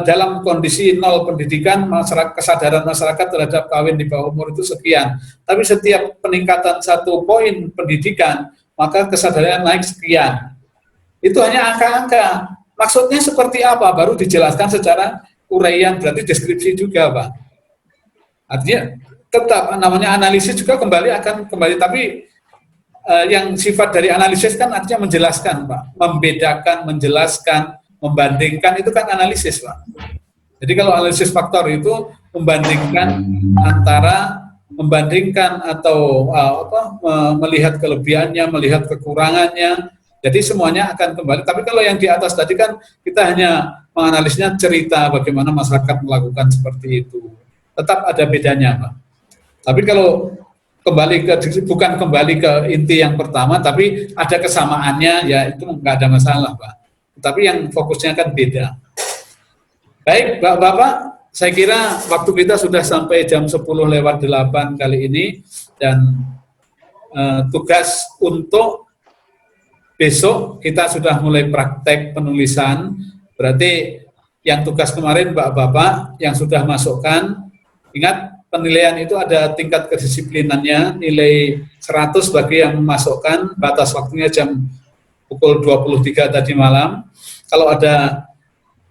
dalam kondisi nol pendidikan, kesadaran masyarakat terhadap kawin di bawah umur itu sekian. Tapi setiap peningkatan 1 poin pendidikan, maka kesadaran naik sekian. Itu hanya angka-angka. Maksudnya seperti apa? Baru dijelaskan secara uraian berarti deskripsi juga, Pak. Artinya tetap namanya analisis juga akan kembali, tapi yang sifat dari analisis kan artinya menjelaskan, Pak. Membedakan, menjelaskan, membandingkan itu kan analisis, Pak. Jadi kalau analisis faktor itu membandingkan atau melihat kelebihannya, melihat kekurangannya. Jadi semuanya akan kembali. Tapi kalau yang di atas tadi kan kita hanya menganalisnya cerita bagaimana masyarakat melakukan seperti itu. Tetap ada bedanya, Pak. Tapi kalau bukan kembali ke inti yang pertama, tapi ada kesamaannya, ya itu nggak ada masalah, Pak. Tapi yang fokusnya kan beda. Baik, Bapak-Bapak, saya kira waktu kita sudah sampai jam 10:08 kali ini, dan tugas untuk besok kita sudah mulai praktek penulisan. Berarti yang tugas kemarin Bapak-Bapak yang sudah masukkan, ingat penilaian itu ada tingkat kedisiplinannya, nilai 100 bagi yang memasukkan, batas waktunya jam pukul 23 tadi malam. Kalau ada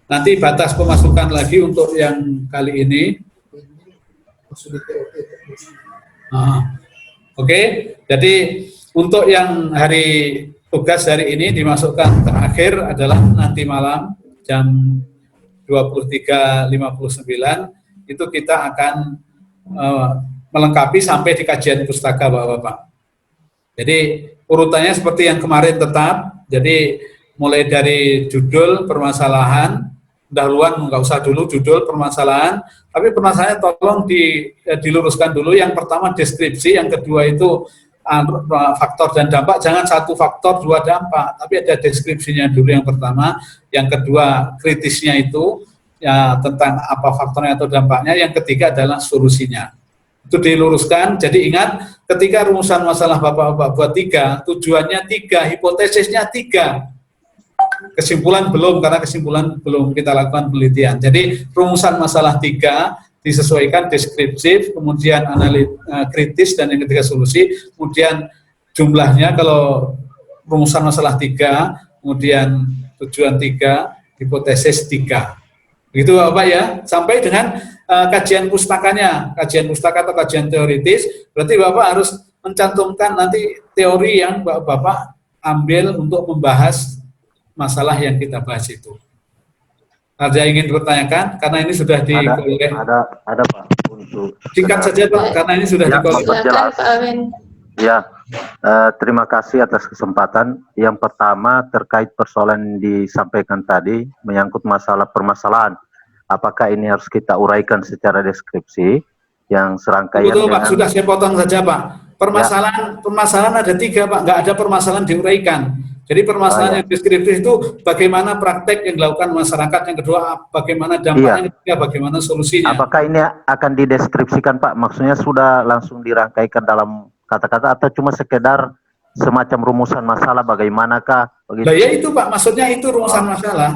nanti batas pemasukan lagi untuk yang kali ini. Oke, jadi untuk yang tugas hari ini dimasukkan terakhir adalah nanti malam jam 23.59, itu kita akan melengkapi sampai di kajian pustaka, Bapak-Bapak. Jadi urutannya seperti yang kemarin tetap, jadi mulai dari judul permasalahan, dahuluan nggak usah dulu judul permasalahan, tapi permasalahannya tolong diluruskan dulu. Yang pertama deskripsi, yang kedua itu faktor dan dampak, jangan satu faktor dua dampak, tapi ada deskripsinya dulu yang pertama, yang kedua kritisnya itu ya tentang apa faktornya atau dampaknya, yang ketiga adalah solusinya. Itu diluruskan. Jadi ingat, ketika rumusan masalah Bapak-Bapak buat 3, tujuannya 3, hipotesisnya 3, kesimpulan belum, karena kesimpulan belum kita lakukan penelitian. Jadi rumusan masalah 3 disesuaikan deskriptif, kemudian kritis, dan yang ketiga solusi, kemudian jumlahnya kalau rumusan masalah 3, kemudian tujuan 3, hipotesis 3. Begitu Bapak ya, sampai dengan kajian pustakanya, kajian pustaka atau kajian teoritis, berarti Bapak harus mencantumkan nanti teori yang Bapak ambil untuk membahas masalah yang kita bahas itu. Ada yang ingin dipertanyakan? Karena ini sudah dikolek. Ada Pak. Untuk singkat saja Pak, karena ini sudah dikolek. Silakan Pak Awen. Ya, terima kasih atas kesempatan. Yang pertama terkait persoalan disampaikan tadi menyangkut masalah permasalahan. Apakah ini harus kita uraikan secara deskripsi yang serangkaian? Betul Pak, sudah saya potong saja Pak. Permasalahan ada 3 Pak, nggak ada permasalahan diuraikan. Jadi permasalahan yang deskriptif itu bagaimana praktek yang dilakukan masyarakat, yang kedua bagaimana dampaknya, yang ketiga bagaimana solusinya. Apakah ini akan dideskripsikan Pak? Maksudnya sudah langsung dirangkaikan dalam kata-kata atau cuma sekedar semacam rumusan masalah bagaimanakah? Nah ya itu Pak, maksudnya itu rumusan masalah.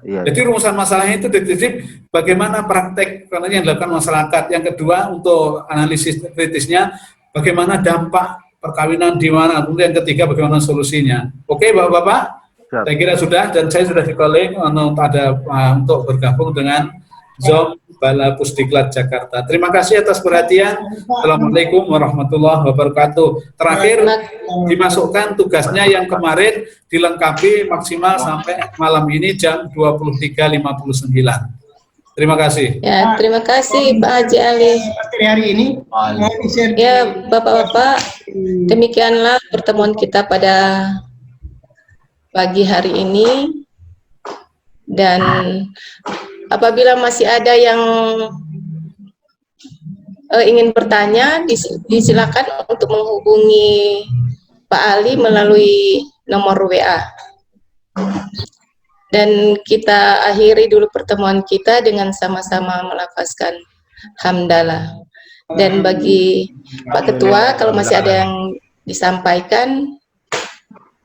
Jadi rumusan masalahnya itu deskriptif bagaimana praktek yang dilakukan masyarakat. Yang kedua untuk analisis kritisnya bagaimana dampak perkawinan di mana, kemudian yang ketiga bagaimana solusinya. Oke Bapak-Bapak, saya kira sudah, dan saya sudah dikolek untuk bergabung dengan Zoom Bala Pusdiklat Jakarta. Terima kasih atas perhatian. Assalamualaikum warahmatullahi wabarakatuh. Terakhir dimasukkan tugasnya yang kemarin dilengkapi maksimal sampai malam ini jam 23.59. Terima kasih. Ya, terima kasih Pak Haji Ali. Hari ini ya Bapak-Bapak, demikianlah pertemuan kita pada pagi hari ini, dan apabila masih ada yang ingin bertanya, disilakan untuk menghubungi Pak Ali melalui nomor WA. Dan kita akhiri dulu pertemuan kita dengan sama-sama melafazkan hamdalah. Dan bagi Pak Ketua, kalau masih ada yang disampaikan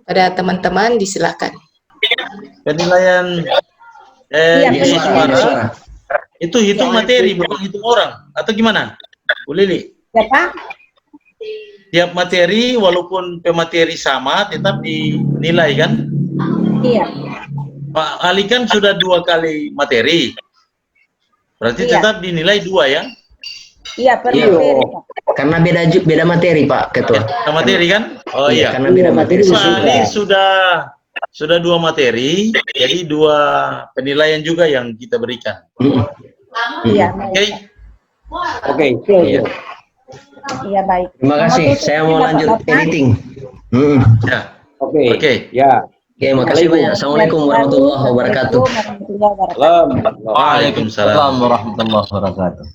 pada teman-teman, disilakan. Penilaian itu hitung materi, bukan hitung orang, atau gimana? Bu Lili? Ya Pak. Tiap materi, walaupun pemateri sama, tetap dinilai kan? Iya. Pak Ali kan sudah 2 kali materi. Berarti Iya. tetap dinilai 2 ya? Iya, per Iya. materi, Pak. Karena beda materi, Pak Ketua. Beda materi kan? Oh Iya, iya. karena beda materi Ini sudah 2 materi, jadi 2 penilaian juga yang kita berikan. Iya, Oke. Oke. Iya. Iya, baik. Terima kasih. tutup Saya ini, mau lanjut Bapak. editing. Ya. Oke. Ya. Oke, makasih banyak. Assalamualaikum warahmatullahi wabarakatuh. Waalaikumsalam warahmatullahi wabarakatuh.